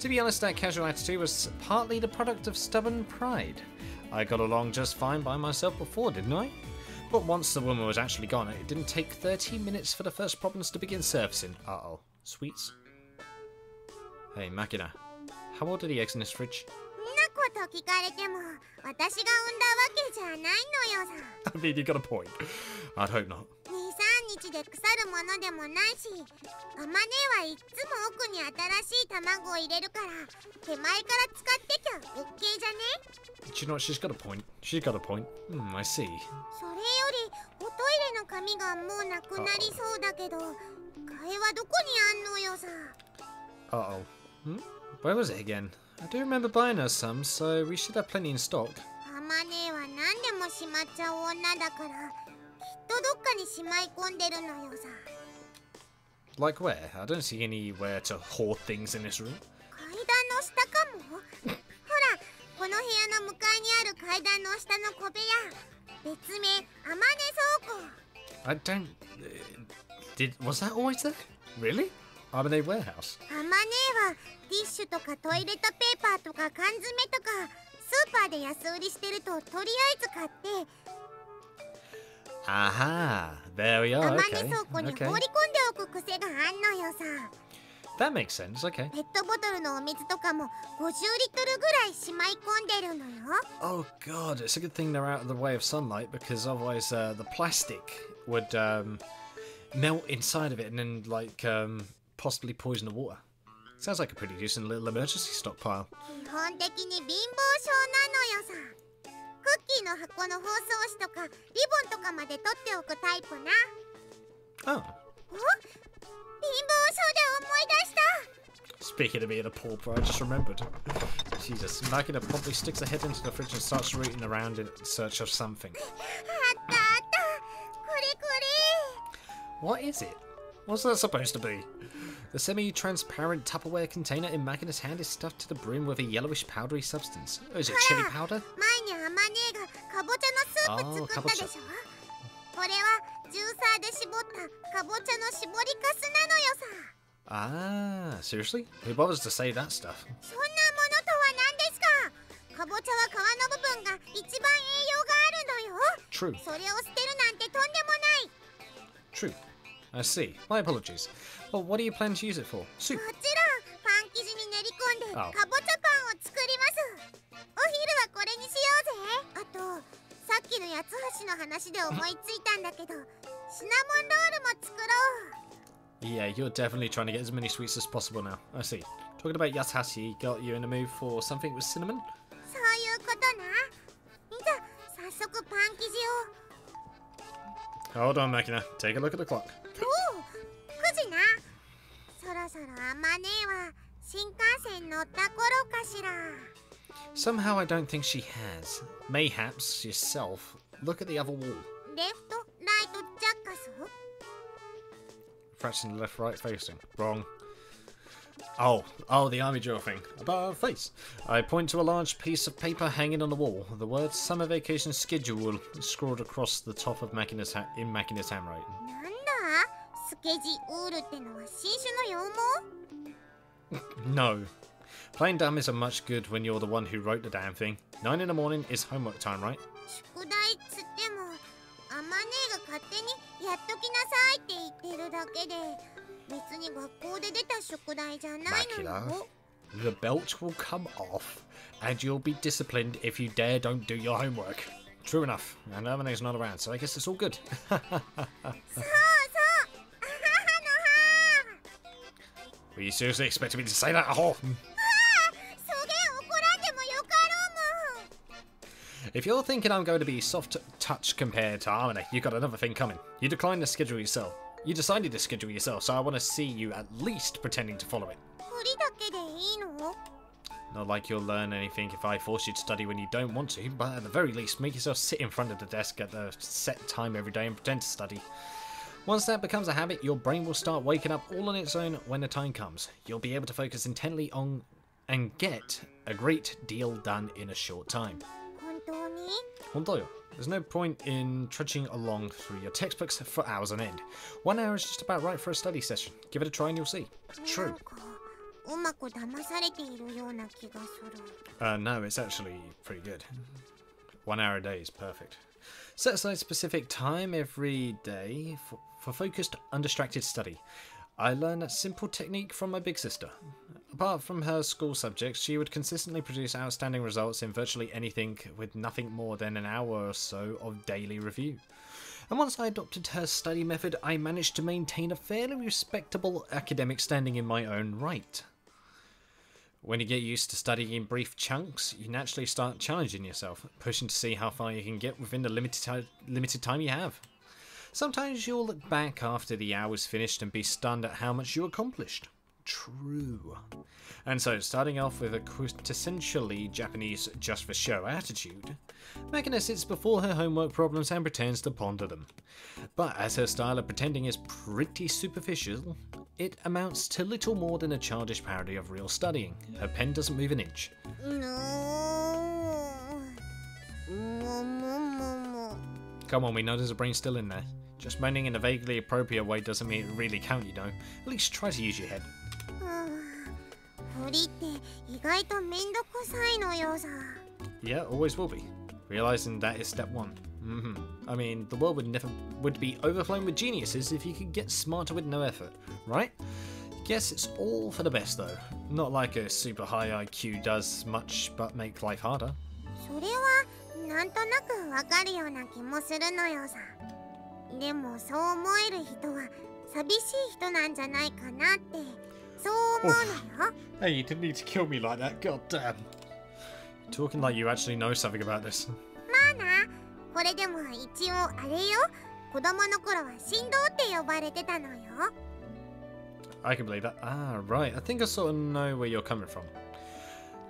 To be honest, that casual attitude was partly the product of stubborn pride. I got along just fine by myself before, didn't I? But once the woman was actually gone, it didn't take 30 minutes for the first problems to begin surfacing. Uh-oh. Sweets? Hey, Makina. How old are the eggs in this fridge? んなこと聞かれても私が産んだわけじゃないのよさ。 I mean, you got a point. I'd hope not. 2、3日で腐るものでもないし、あまねはいっつも奥に新しい卵を入れるから手前から使ってきゃ OK じゃね。 Do you know what? She's got a point. She's got a point. I see. それよりおトイレの紙がもうなくなりそうだけど、替えはどこにあんのよさ。 Uh-oh. Where was it again? I do remember buying her some, so we should have plenty in stock. あまねは何でもしまっちゃう女だから、きっとどっかにしまい込んでるのよさ。 Like where? I don't see anywhere to hoard things in this room. 階段の下かも。ほら、この部屋の向かいにある階段の下の小部屋。別名、あまね倉庫。 I don't... Was that always there? Really? Armane warehouse? あまねはティッシュとかトイレットペーパーとか缶詰とかスーパーで安売りしてるととりあえず買って Aha! There we あ are. まね Okay. 倉庫に放り Okay. 込んでおく癖があんのよさ。 That makes sense. Okay. ペットボトルのお水とかも50リットルぐらいしまい込んでるのよ。 Oh god, it's a good thing they're out of the way of sunlight because otherwise the plastic would melt inside of it and then like possibly poison the water. Sounds like a pretty decent little emergency stockpile. 基本的に貧乏症なのよさ。クッキーの箱の包装紙とかリボンとかまで取っておくタイプな。 Oh, お貧乏症で思い出した。Speaking of being a pauper, I just remembered. Jesus, Makina promptly sticks her head into the fridge and starts rooting around in search of something. What is it? What's that supposed to be? The semi-transparent Tupperware container in Makina's hand is stuffed to the brim with a yellowish powdery substance. Oh, is it chili powder? Oh, kabocha. Ah, seriously? Who bothers to say that stuff? True. True. I see. My apologies. Well, what do you plan to use it for? Soup? Oh. Yeah, you're definitely trying to get as many sweets as possible now. I see. Talking about Yatsuhashi got you in the mood for something with cinnamon? Hold on, Makina. Take a look at the clock. Somehow I don't think she has. Mayhaps yourself. Look at the other wall. Fraction left, right facing. Wrong. Oh, the army drill thing. Above face. I point to a large piece of paper hanging on the wall. The words "Summer Vacation Schedule" scrawled across the top of Makina's handwriting. No. Plain dumb isn't much good when you're the one who wrote the damn thing. 9 in the morning is homework time, right? Makina, the belt will come off, and you'll be disciplined if you don't do your homework. True enough. And Lemonade's not around, so I guess it's all good. Were you seriously expecting me to say that? Oh. If you're thinking I'm going to be soft touch compared to Harmony, you've got another thing coming. You declined to schedule yourself. You decided to schedule yourself, so I want to see you at least pretending to follow it. Not like you'll learn anything if I force you to study when you don't want to, but at the very least, make yourself sit in front of the desk at the set time every day and pretend to study. Once that becomes a habit, your brain will start waking up all on its own when the time comes. You'll be able to focus intently on and get a great deal done in a short time. Hontoyo. There's no point in trudging along through your textbooks for hours on end. 1 hour is just about right for a study session. Give it a try and you'll see. It's true. No, it's actually pretty good. 1 hour a day is perfect. Set aside specific time every day for focused, undistracted study. I learned that simple technique from my big sister. Apart from her school subjects, she would consistently produce outstanding results in virtually anything with nothing more than an hour or so of daily review. And once I adopted her study method, I managed to maintain a fairly respectable academic standing in my own right. When you get used to studying in brief chunks, you naturally start challenging yourself, pushing to see how far you can get within the limited time you have. Sometimes you'll look back after the hour's finished and be stunned at how much you accomplished. True. And so, starting off with a quintessentially Japanese just-for-show attitude, Makina sits before her homework problems and pretends to ponder them. But as her style of pretending is pretty superficial, it amounts to little more than a childish parody of real studying. Her pen doesn't move an inch. Come on, we know there's a brain still in there. Just moaning in a vaguely appropriate way doesn't mean it really count, you know. At least try to use your head. Yeah, always will be. Realizing that is step one. I mean, the world would be overflowing with geniuses if you could get smarter with no effort, right? Guess it's all for the best though. Not like a super high IQ does much but make life harder. Hey, you didn't need to kill me like that, god damn. You're talking like you actually know something about this. I can believe that. Ah, right. I think I sort of know where you're coming from.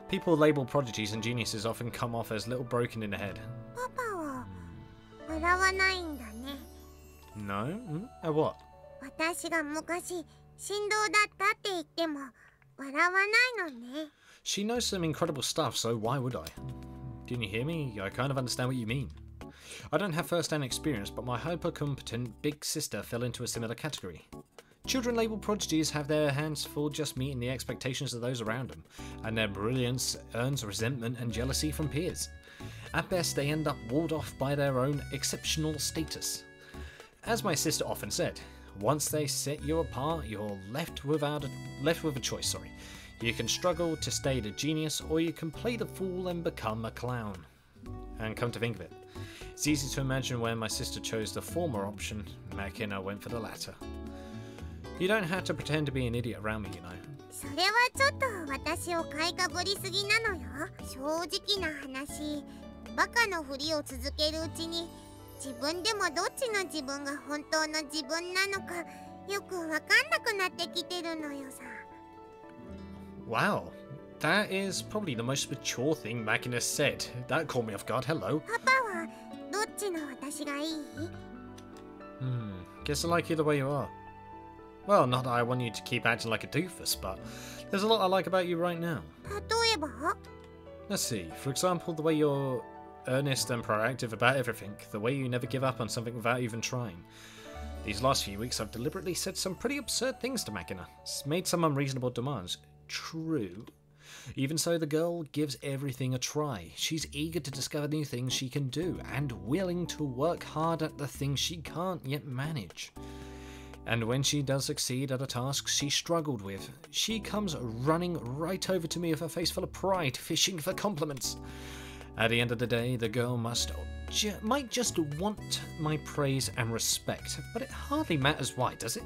People labeled prodigies and geniuses often come off as little broken in the head. パパは笑わないんだね。 No? What? 私が昔振動だったって言っても笑わないのね。 She knows some incredible stuff, so why would I? Didn't you hear me? I kind of understand what you mean. I don't have first-hand experience, but my hyper-competent big sister fell into a similar category. Children labelled prodigies have their hands full just meeting the expectations of those around them, and their brilliance earns resentment and jealousy from peers. At best, they end up walled off by their own exceptional status. As my sister often said, once they set you apart, you're left with a choice. Sorry, you can struggle to stay the genius, or you can play the fool and become a clown. And come to think of it, it's easy to imagine when my sister chose the former option, Makina went for the latter. You don't have to pretend to be an idiot around me, you know. それはちょっと私を買いかぶりすぎなのよ。正直な話、バカのふりを続けるうちに自分でもどっちの自分が本当の自分なのかよくわかんなくなってきてるのよさ。 Wow, that is probably the most mature thing Makina said. That caught me off guard. Hello. パパはどっちの私がいい？ Guess I like you the way you are. Well, not that I want you to keep acting like a doofus, but there's a lot I like about you right now. 例えば？ Let's see. For example, the way you're earnest and proactive about everything. The way you never give up on something without even trying. These last few weeks I've deliberately said some pretty absurd things to Makina. Made some unreasonable demands. True. Even so, the girl gives everything a try. She's eager to discover new things she can do, and willing to work hard at the things she can't yet manage. And when she does succeed at a task she struggled with, she comes running right over to me with her face full of pride, fishing for compliments. At the end of the day, the girl might just want my praise and respect, but it hardly matters why, does it?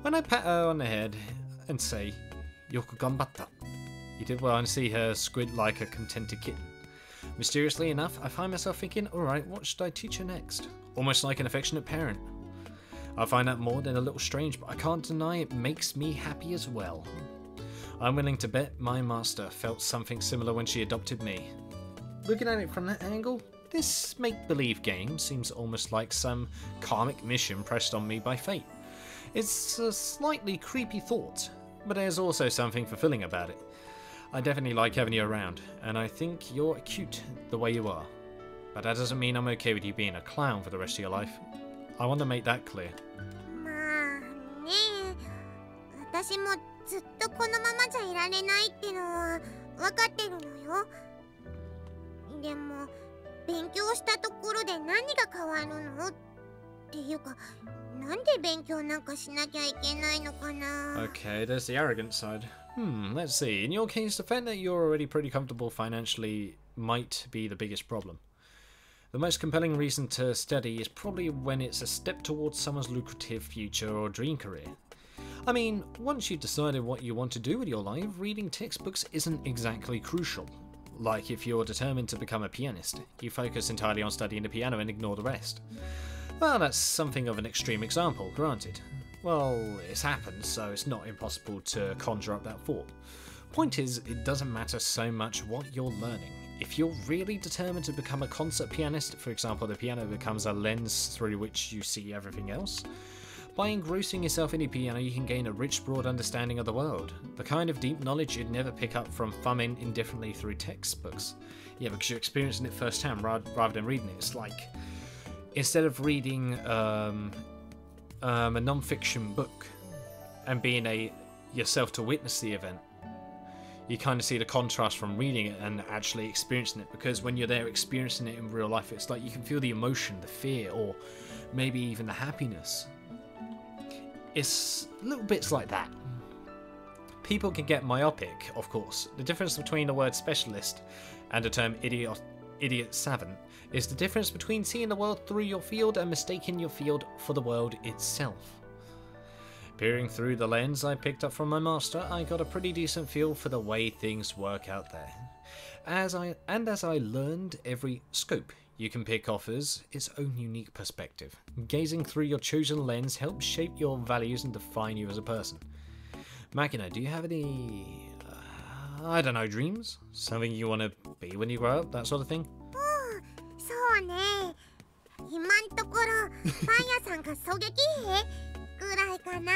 When I pat her on the head and say, Yoku ganbatta, you did well, and see her squint like a contented kitten. Mysteriously enough, I find myself thinking, alright, what should I teach her next? Almost like an affectionate parent. I find that more than a little strange, but I can't deny it makes me happy as well. I'm willing to bet my master felt something similar when she adopted me. Looking at it from that angle, this make-believe game seems almost like some karmic mission pressed on me by fate. It's a slightly creepy thought, but there's also something fulfilling about it. I definitely like having you around, and I think you're cute the way you are. But that doesn't mean I'm okay with you being a clown for the rest of your life. I want to make that clear. まあねえ、私もずっとこのままじゃいられないってのは分かってるのよ。でも勉強したところで何が変わるのっていうか、なんで勉強なんかしなきゃいけないのかな。 Okay, there's the arrogant side. Let's see. In your case, the fact that you're already pretty comfortable financially might be the biggest problem. The most compelling reason to study is probably when it's a step towards someone's lucrative future or dream career. I mean, once you've decided what you want to do with your life, reading textbooks isn't exactly crucial. Like if you're determined to become a pianist, you focus entirely on studying the piano and ignore the rest. Well, that's something of an extreme example, granted. Well, it's happened, so it's not impossible to conjure up that thought. Point is, it doesn't matter so much what you're learning. If you're really determined to become a concert pianist, for example, the piano becomes a lens through which you see everything else. By engrossing yourself in the piano, you can gain a rich, broad understanding of the world. The kind of deep knowledge you'd never pick up from thumbing indifferently through textbooks. Yeah, because you're experiencing it firsthand rather than reading it. It's like, instead of reading a non-fiction book and being yourself to witness the event, you kind of see the contrast from reading it and actually experiencing it, because when you're there experiencing it in real life, it's like you can feel the emotion, the fear, or maybe even the happiness. It's little bits like that. People can get myopic, of course. The difference between the word specialist and the term idiot savant is the difference between seeing the world through your field and mistaking your field for the world itself. Peering through the lens I picked up from my master, I got a pretty decent feel for the way things work out there. As I learned, every scope you can pick offers its own unique perspective. Gazing through your chosen lens helps shape your values and define you as a person. Makina, do you have any, I don't know, dreams? Something you want to be when you grow up, that sort of thing? そうね。今んところパン屋さんか狙撃兵ぐらいかな。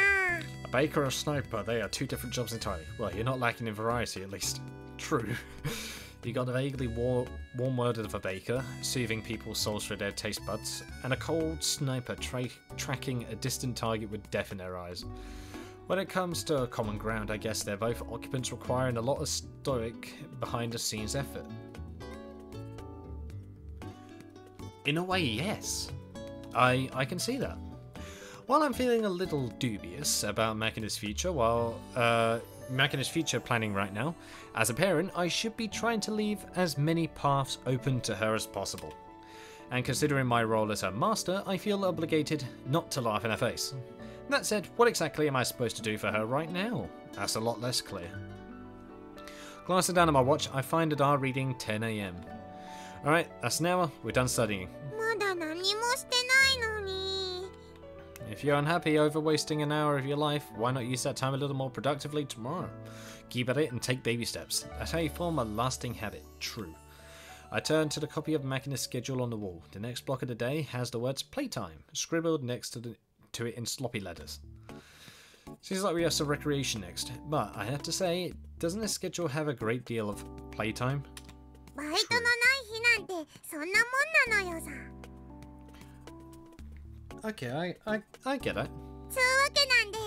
A baker or a sniper, they are two different jobs entirely. Well, you're not lacking in variety, at least. True. You got a vaguely warm word of a baker, soothing people's souls through their taste buds, and a cold sniper tracking a distant target with death in their eyes. When it comes to common ground, I guess they're both occupants requiring a lot of stoic behind-the-scenes effort. In a way, yes. I can see that. While I'm feeling a little dubious about Makina's future, Makina's future planning right now, as a parent, I should be trying to leave as many paths open to her as possible. And considering my role as her master, I feel obligated not to laugh in her face. That said, what exactly am I supposed to do for her right now? That's a lot less clear. Glancing down at my watch, I find that our reading 10 AM. Alright, that's an hour, we're done studying. まだ何もしてないのに。 If you're unhappy over wasting an hour of your life, why not use that time a little more productively tomorrow? Keep at it and take baby steps. That's how you form a lasting habit. True. I turn to the copy of Makina's schedule on the wall. The next block of the day has the words playtime scribbled next to it in sloppy letters. Seems like we have some recreation next, but I have to say, doesn't this schedule have a great deal of playtime? バイトのない日なんてそんなもんなのよさ。 Okay, I get it. つうわけなんで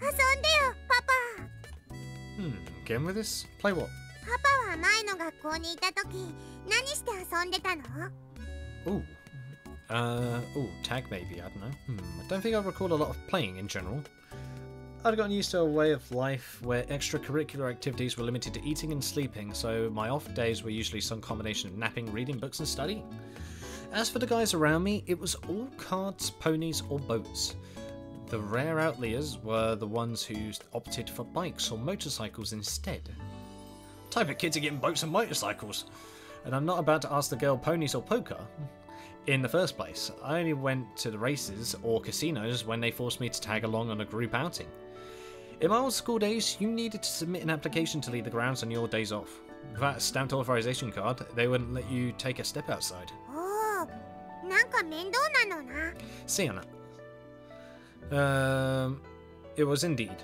遊んでよパパ。 Again with this? Play what? パパは前の学校にいた時何して遊んでたの？ Tag maybe, I don't know. I don't think I recall a lot of playing in general. I'd gotten used to a way of life where extracurricular activities were limited to eating and sleeping, so my off days were usually some combination of napping, reading books and studying. As for the guys around me, it was all carts, ponies or boats. The rare outliers were the ones who opted for bikes or motorcycles instead. What type of kids are getting boats and motorcycles? And I'm not about to ask the girl ponies or poker. In the first place, I only went to the races or casinos when they forced me to tag along on a group outing. In my old school days, you needed to submit an application to leave the grounds on your days off. Without a stamped authorization card, they wouldn't let you take a step outside. おお、なんか面倒なのな。 See on that. It was indeed.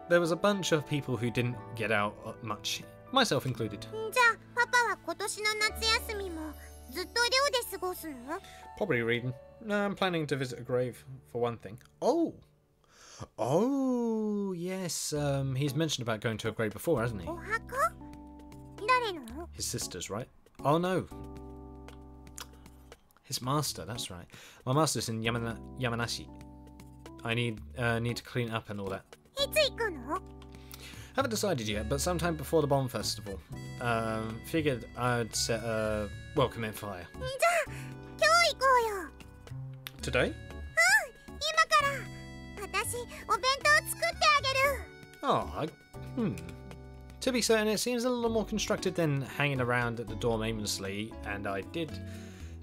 There was a bunch of people who didn't get out much, myself included. じゃあパパは今年の夏休みもずっと寮で過ごすの？ Probably reading. I'm planning to visit a grave, for one thing. Oh, yes. He's mentioned about going to a grave before, hasn't he? お墓？誰の？ His sister's, right? Oh no. His master, that's right. My master's in Yamanashi. I need to clean up and all that. いつ行くの？ Haven't decided yet, but sometime before the bomb festival. Figured I'd set a welcoming fire. じゃあ今日行こうよ。 Today? 今から私お弁当作ってあげる。 To be certain, it seems a little more constructed than hanging around at the dorm aimlessly, and I did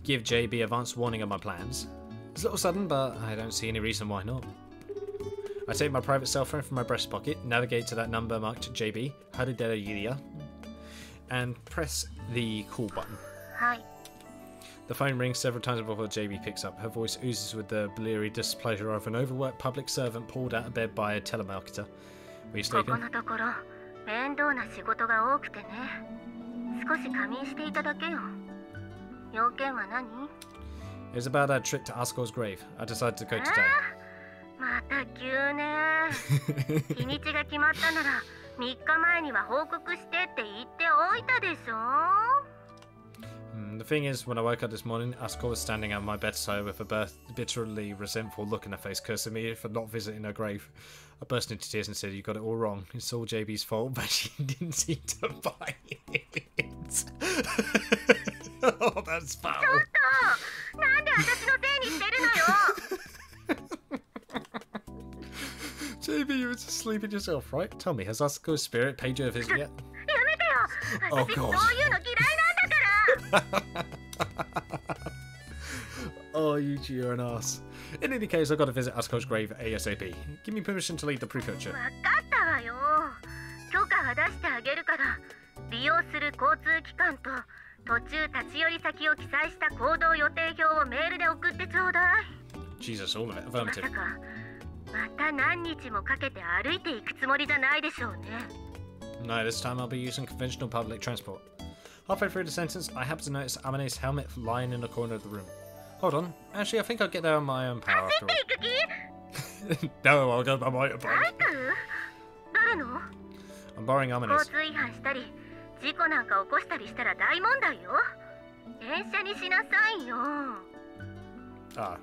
give JB advance warning of my plans. It's a little sudden, but I don't see any reason why not. I take my private cell phone from my breast pocket, navigate to that number marked JB, Haridera Yulia, and press the call button. はい。 The phone rings several times before JB picks up. Her voice oozes with the bleary displeasure of an overworked public servant pulled out of bed by a telemarketer. Were you こ sleeping? このところ面倒な仕事が多くてね。少し仮眠していただけよ。要件は何？ It was about our trip to Askol's grave. I decided to go today. また急ね。日にちが決まったなら3日前には報告してって言っておいたでしょ。 The thing is, when I woke up this morning, Askol was standing at my bedside with a bitterly resentful look in her face, cursing me for not visiting her grave. I burst into tears and said, "You got it all wrong. It's all JB's fault," but she didn't seem to buy it. Oh, that's foul. ちょっとなんで私のせいにしてるのよ。 JB, you were just sleeping yourself, right? Tell me, has Askol's spirit paid you a visit yet? やめてよ。Oh, 私 God. そういうの嫌いなんだから。 Oh, Yuucha, you're an ass. In any case, I've got to visit Askol's grave ASAP. Give me permission to lead the prefecture. わかったわよ。出してあげるから、利用する交通機関と途中立ち寄り先を記載した行動予定表をメールで送ってちょうだい。 Jesus, all of it. ま Affirmative. さかまた何日もかけて歩いていくつもりじゃないでしょうね。 No, this time I'll be using conventional public transport. Halfway through the sentence, I happen to notice Amane's helmet lying in the corner of the room. Hold on. Actually, I think I'll get there on my own power 走 after っていく気？ all. No, I'll go by motorbike. バイク？誰の？ I'm borrowing 交 Amane's. 通違反したり事故なんか起こしたりしたら大問題よ。電車にしなさいよ。 Ah.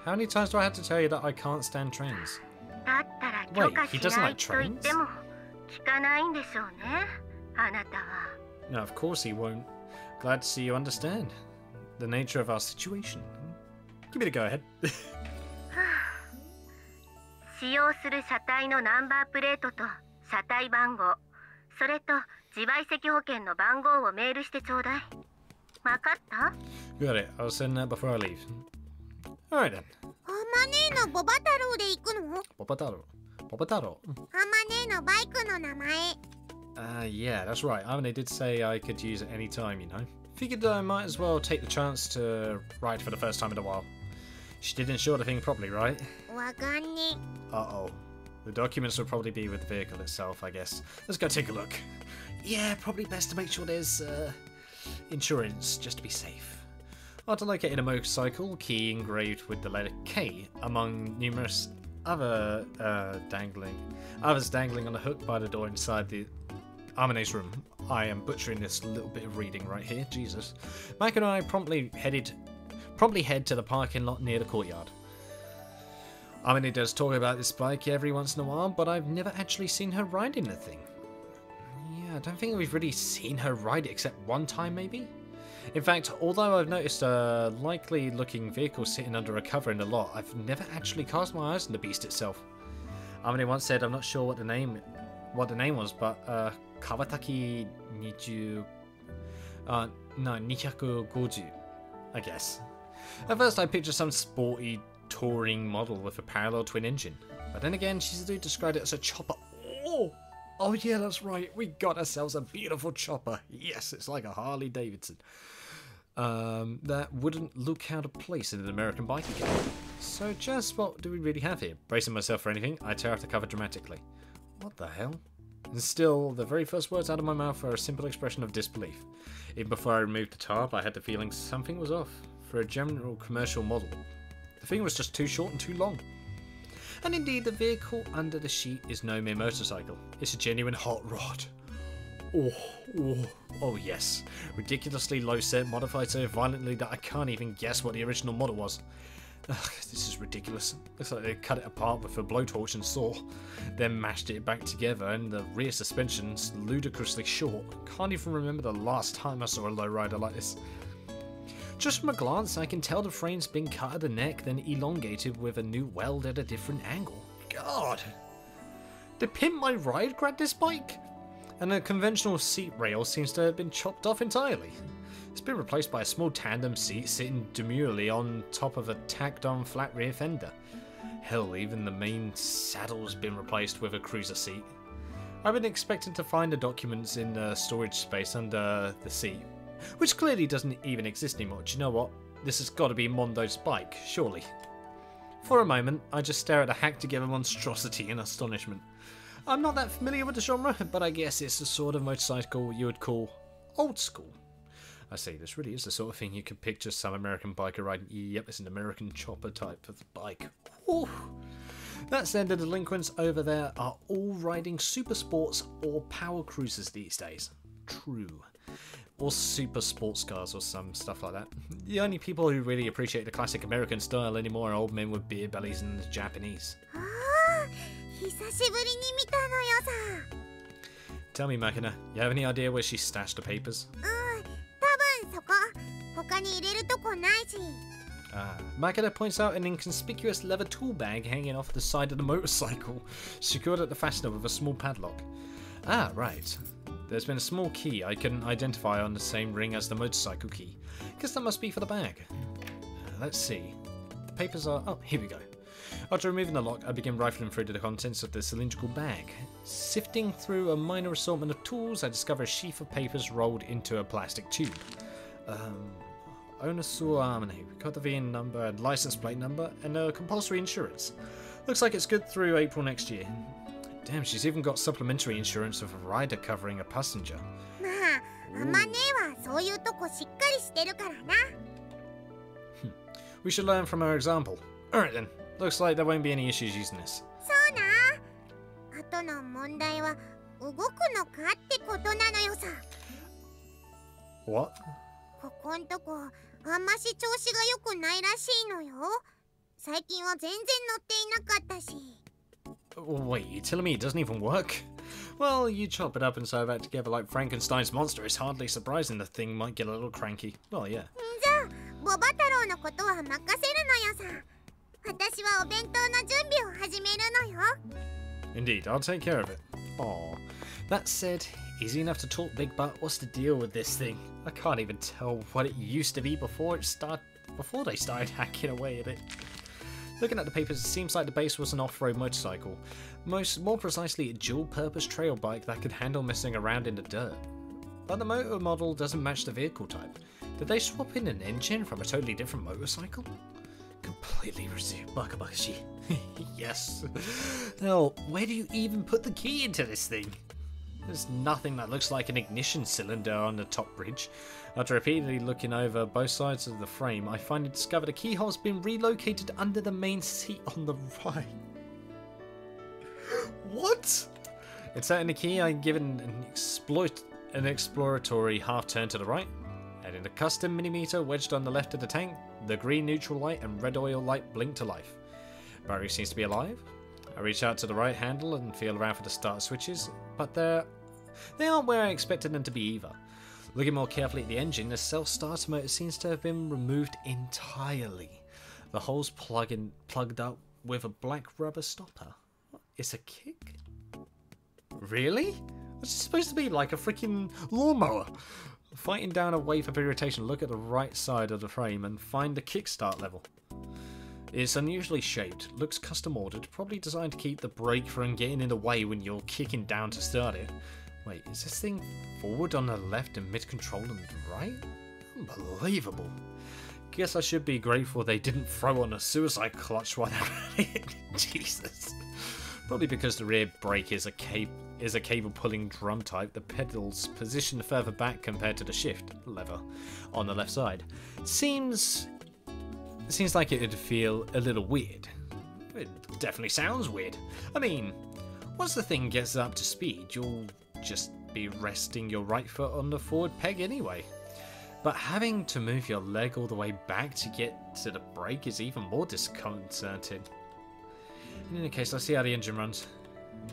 How many times do I have to tell you that I can't stand trains? だったら許可 Wait, he し doesn't ない like と言っても聞かないんでしょうね、あなたは。 No, of course he won't. Glad to see you understand the nature of our situation. Give me the go ahead. 使用する車体のナンバープレートと車体番号、それと自賠責保険の番号をメールしてちょうだい。わかった？ Got it. I'll send that before I leave. Alright then. アマネーのボバ太郎で行くの？ Popataro. Popataro. アマネーのバイクの名前。Yeah, that's right. Amane did say I could use it any time, you know. Figured I might as well take the chance to ride for the first time in a while. She did insure the thing properly, right? わかんね。Uh-oh. The documents will probably be with the vehicle itself, I guess. Let's go take a look. Yeah, probably best to make sure there's insurance, just to be safe. After locating a motorcycle, key engraved with the letter K, among numerous others dangling on a hook by the door inside the Amane's room. I am butchering this little bit of reading right here, Jesus. Mike and I promptly head to the parking lot near the courtyard. Amane does talk about this bike every once in a while, but I've never actually seen her riding the thing. Yeah, I don't think we've really seen her ride it except one time, maybe? In fact, although I've noticed a likely looking vehicle sitting under a cover in the lot, I've never actually cast my eyes on the beast itself. Amane once said, I'm not sure what the name was, but Kawataki 250, I guess. At first I pictured some sporty touring model with a parallel twin engine, but then again Shizuru described it as a chopper. Oh yeah, that's right, we got ourselves a beautiful chopper. Yes, it's like a Harley Davidson. That wouldn't look out of place in an American bikie game. So just what do we really have here? Bracing myself for anything, I tear off the cover dramatically. What the hell? And still, the very first words out of my mouth were a simple expression of disbelief. Even before I removed the tarp, I had the feeling something was off. For a general commercial model, the thing was just too short and too long. And indeed, the vehicle under the sheet is no mere motorcycle. It's a genuine hot rod. Oh yes. Ridiculously low set, modified so violently that I can't even guess what the original model was. Ugh, this is ridiculous. Looks like they cut it apart with a blowtorch and saw, then mashed it back together, and the rear suspension's ludicrously short. Can't even remember the last time I saw a lowrider like this. Just from a glance, I can tell the frame's been cut at the neck, then elongated with a new weld at a different angle. God! Did Pimp My Ride grab this bike? And the conventional seat rail seems to have been chopped off entirely. It's been replaced by a small tandem seat sitting demurely on top of a tacked-on flat rear fender. Hell, even the main saddle's been replaced with a cruiser seat. I've been expecting to find the documents in the storage space under the seat, which clearly doesn't even exist anymore. Do you know what? This has got to be Mondo's bike, surely. For a moment, I just stare at the hacked-together monstrosity in astonishment. I'm not that familiar with the genre, but I guess it's the sort of motorcycle you would call old school. I see, this really is the sort of thing you could picture some American biker riding. Yep, it's an American chopper type of bike. Whew. That said, the delinquents over there are all riding super sports or power cruisers these days. True. Or super sports cars or some stuff like that. The only people who really appreciate the classic American style anymore are old men with beer bellies and the Japanese. 久しぶりに見たのよさ。 Tell me, Makina, you have any idea where she stashed the papers? 多分そこ。他に入れるとこないし。Makina points out an inconspicuous leather tool bag hanging off the side of the motorcycle, secured at the fastener with a small padlock. Ah, right. There's been a small key I couldn't identify on the same ring as the motorcycle key. Guess that must be for the bag. Let's see. The papers are... Oh, here we go. After removing the lock, I begin rifling through the contents of the cylindrical bag. Sifting through a minor assortment of tools, I discover a sheaf of papers rolled into a plastic tube. Owner Suamane, got the VIN number and license plate number, and compulsory insurance. Looks like it's good through April next year. Damn, she's even got supplementary insurance of a rider covering a passenger. まあ、アマネはそういうとこしっかりしてるからな。We should learn from her example. Alright then, looks like there won't be any issues using this. そうな。あとの問題は動くのかってことなのよさ。What? ここんとこあんまし調子が良くないらしいのよ。最近は全然乗っていなかったし。Wait, you telling me it doesn't even work? Well, you chop it up and sew that together like Frankenstein's monster. It's hardly surprising the thing might get a little cranky. Well, yeah. じゃあ、ボバ太郎のことは任せるのよさ。私はお弁当の準備を始めるのよ。Indeed, I'll take care of it. Aw. That said, easy enough to talk big butt. What's the deal with this thing? I can't even tell what it used to be before they started hacking away at it. Looking at the papers, it seems like the base was an off-road motorcycle. More precisely, a dual-purpose trail bike that could handle messing around in the dirt. But the motor model doesn't match the vehicle type. Did they swap in an engine from a totally different motorcycle? Completely bakabashi. Yes. Hell, where do you even put the key into this thing? There's nothing that looks like an ignition cylinder on the top bridge. After repeatedly looking over both sides of the frame, I finally discover the keyhole's been relocated under the main seat on the right. What? Inserting the key, I'm given an exploratory half turn to the right, and in the custom minimeter wedged on the left of the tank, the green neutral light and red oil light blink to life. Battery seems to be alive. I reach out to the right handle and feel around for the start switches, but they aren't where I expected them to be either. Looking more carefully at the engine, the self-starter motor seems to have been removed entirely. The hole's plugged up with a black rubber stopper. It's a kick? Really? It's supposed to be like a freaking lawnmower. Fighting down a wave of irritation, look at the right side of the frame and find the kickstart level. It's unusually shaped, looks custom ordered, probably designed to keep the brake from getting in the way when you're kicking down to start it. Wait, is this thing forward on the left and mid-control on the right? Unbelievable. Guess I should be grateful they didn't throw on a suicide clutch while they were in it. Jesus. Probably because the rear brake is a cable pulling drum type, the pedals positioned further back compared to the shift lever on the left side. Seems like it would feel a little weird. It definitely sounds weird. I mean, once the thing gets up to speed, you'll just be resting your right foot on the forward peg anyway. But having to move your leg all the way back to get to the brake is even more disconcerting. In any case, let's see how the engine runs.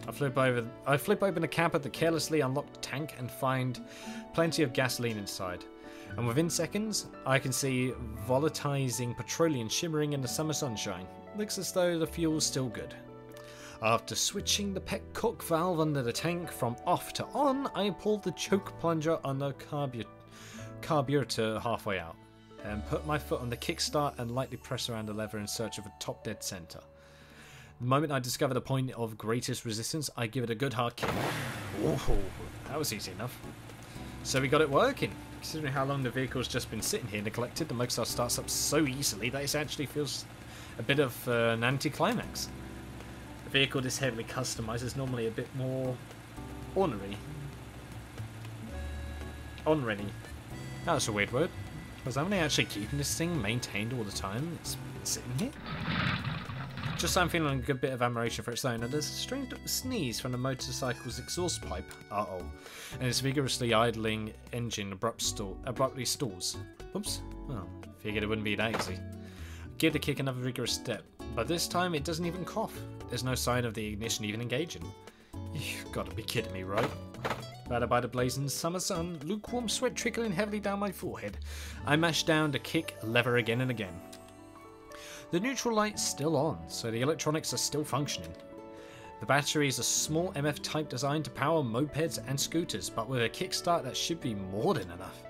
I flip open the cap of the carelessly unlocked tank and find plenty of gasoline inside. And within seconds, I can see volatilizing petroleum shimmering in the summer sunshine. Looks as though the fuel's still good. After switching the petcock valve under the tank from off to on, I pulled the choke plunger on the carburetor halfway out, and put my foot on the kickstart and lightly press around the lever in search of a top dead center. The moment I discover the point of greatest resistance, I give it a good hard kick. Whoa, that was easy enough. So we got it working. Considering how long the vehicle's just been sitting here neglected, the motorcycle starts up so easily that it actually feels a bit of an anticlimax. A vehicle this heavily customized is normally a bit more ornery. Ornery. That's a weird word. Was I actually keeping this thing maintained all the time? It's been sitting here. Just so I'm feeling a good bit of admiration for its owner, there's a strange sneeze from the motorcycle's exhaust pipe. Uh-oh. And its vigorously idling engine abruptly stalls. Oops. Well, figured it wouldn't be that easy. Give the kick another vigorous step, but this time it doesn't even cough. There's no sign of the ignition even engaging. You've got to be kidding me, right? Battered by the blazing summer sun, lukewarm sweat trickling heavily down my forehead, I mash down the kick lever again and again. The neutral light's still on, so the electronics are still functioning. The battery is a small MF type designed to power mopeds and scooters, but with a kickstart that should be more than enough.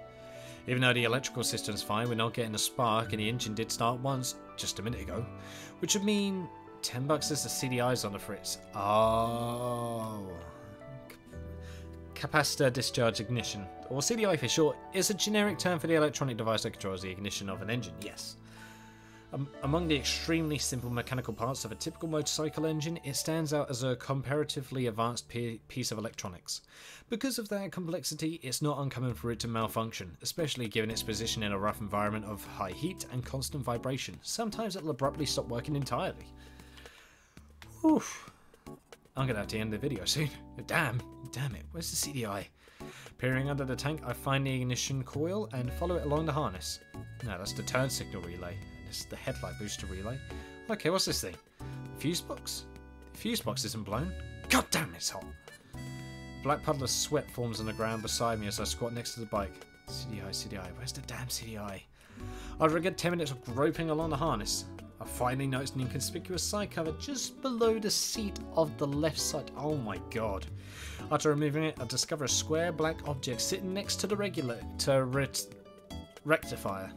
Even though the electrical system's fine, we're not getting a spark and the engine did start once just a minute ago, which would mean $10 is the CDIs on the fritz. Oh. Capacitor discharge ignition, or CDI for short, is a generic term for the electronic device that controls the ignition of an engine, yes. Among the extremely simple mechanical parts of a typical motorcycle engine, it stands out as a comparatively advanced piece of electronics. Because of that complexity, it's not uncommon for it to malfunction, especially given its position in a rough environment of high heat and constant vibration. Sometimes it'll abruptly stop working entirely. Oof. I'm gonna have to end the video soon. Damn it, where's the CDI? Peering under the tank, I find the ignition coil and follow it along the harness. No, that's the turn signal relay. This is the headlight booster relay. Okay, what's this thing? Fuse box? The fuse box isn't blown. God damn, it's hot. A black puddle of sweat forms on the ground beside me as I squat next to the bike. CDI, where's the damn CDI? After a good 10 minutes of groping along the harness, I finally noticed an inconspicuous side cover just below the seat of the left side. Oh my god. After removing it, I discover a square black object sitting next to the rectifier.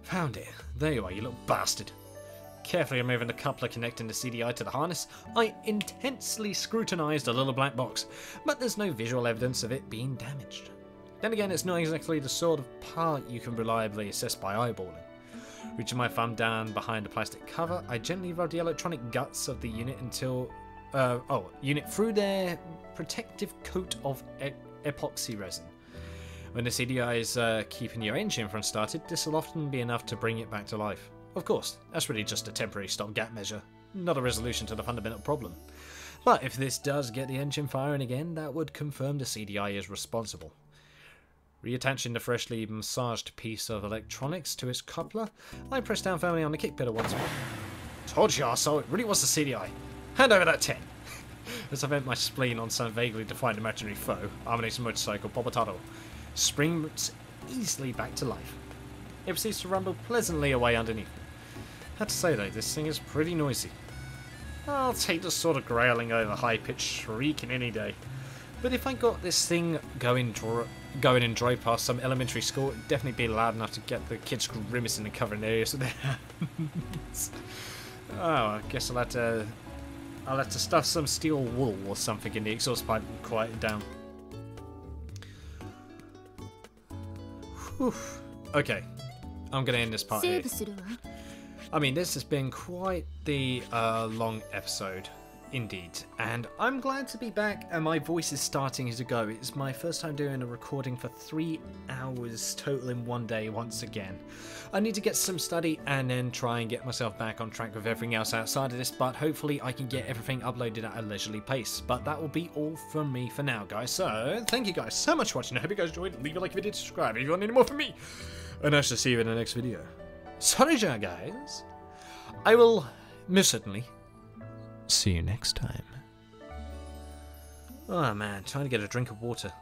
Found it. There you are, you little bastard. Carefully removing the coupler connecting the CDI to the harness, I intensely scrutinised the little black box, but there's no visual evidence of it being damaged. Then again, it's not exactly the sort of part you can reliably assess by eyeballing. Reaching my thumb down behind the plastic cover, I gently rub the electronic guts of the unit through their protective coat of epoxy resin. When the CDI is keeping your engine from started, this will often be enough to bring it back to life. Of course, that's really just a temporary stopgap measure, not a resolution to the fundamental problem. But if this does get the engine firing again, that would confirm the CDI is responsible. Reattaching the freshly massaged piece of electronics to its coupler, I press down firmly on the kick pedal once more. Told you, arsehole, it really was the CDI. Hand over that 10. As I vent my spleen on some vaguely defined imaginary foe, Arminate's motorcycle, Popotato springs easily back to life. It proceeds to rumble pleasantly away underneath. Had to say though, this thing is pretty noisy. I'll take the sort of growling over high-pitched shrieking any day. But if I got this thing going and drive past some elementary school, it'd definitely be loud enough to get the kids grimacing and covering their ears with their hands. Oh, I guess I'll have to stuff some steel wool or something in the exhaust pipe and quiet it down. Whew. Okay, I'm gonna end this part here. I mean, this has been quite the long episode, indeed, and I'm glad to be back and my voice is starting to go. It's my first time doing a recording for 3 hours total in one day once again. I need to get some study and then try and get myself back on track with everything else outside of this, but hopefully I can get everything uploaded at a leisurely pace. But that will be all from me for now, guys. So, thank you guys so much for watching. I hope you guys enjoyed. Leave a like if you did, subscribe if you want any more from me. And I shall see you in the next video. Sorry, guys. I will most certainly see you next time. Oh man, trying to get a drink of water.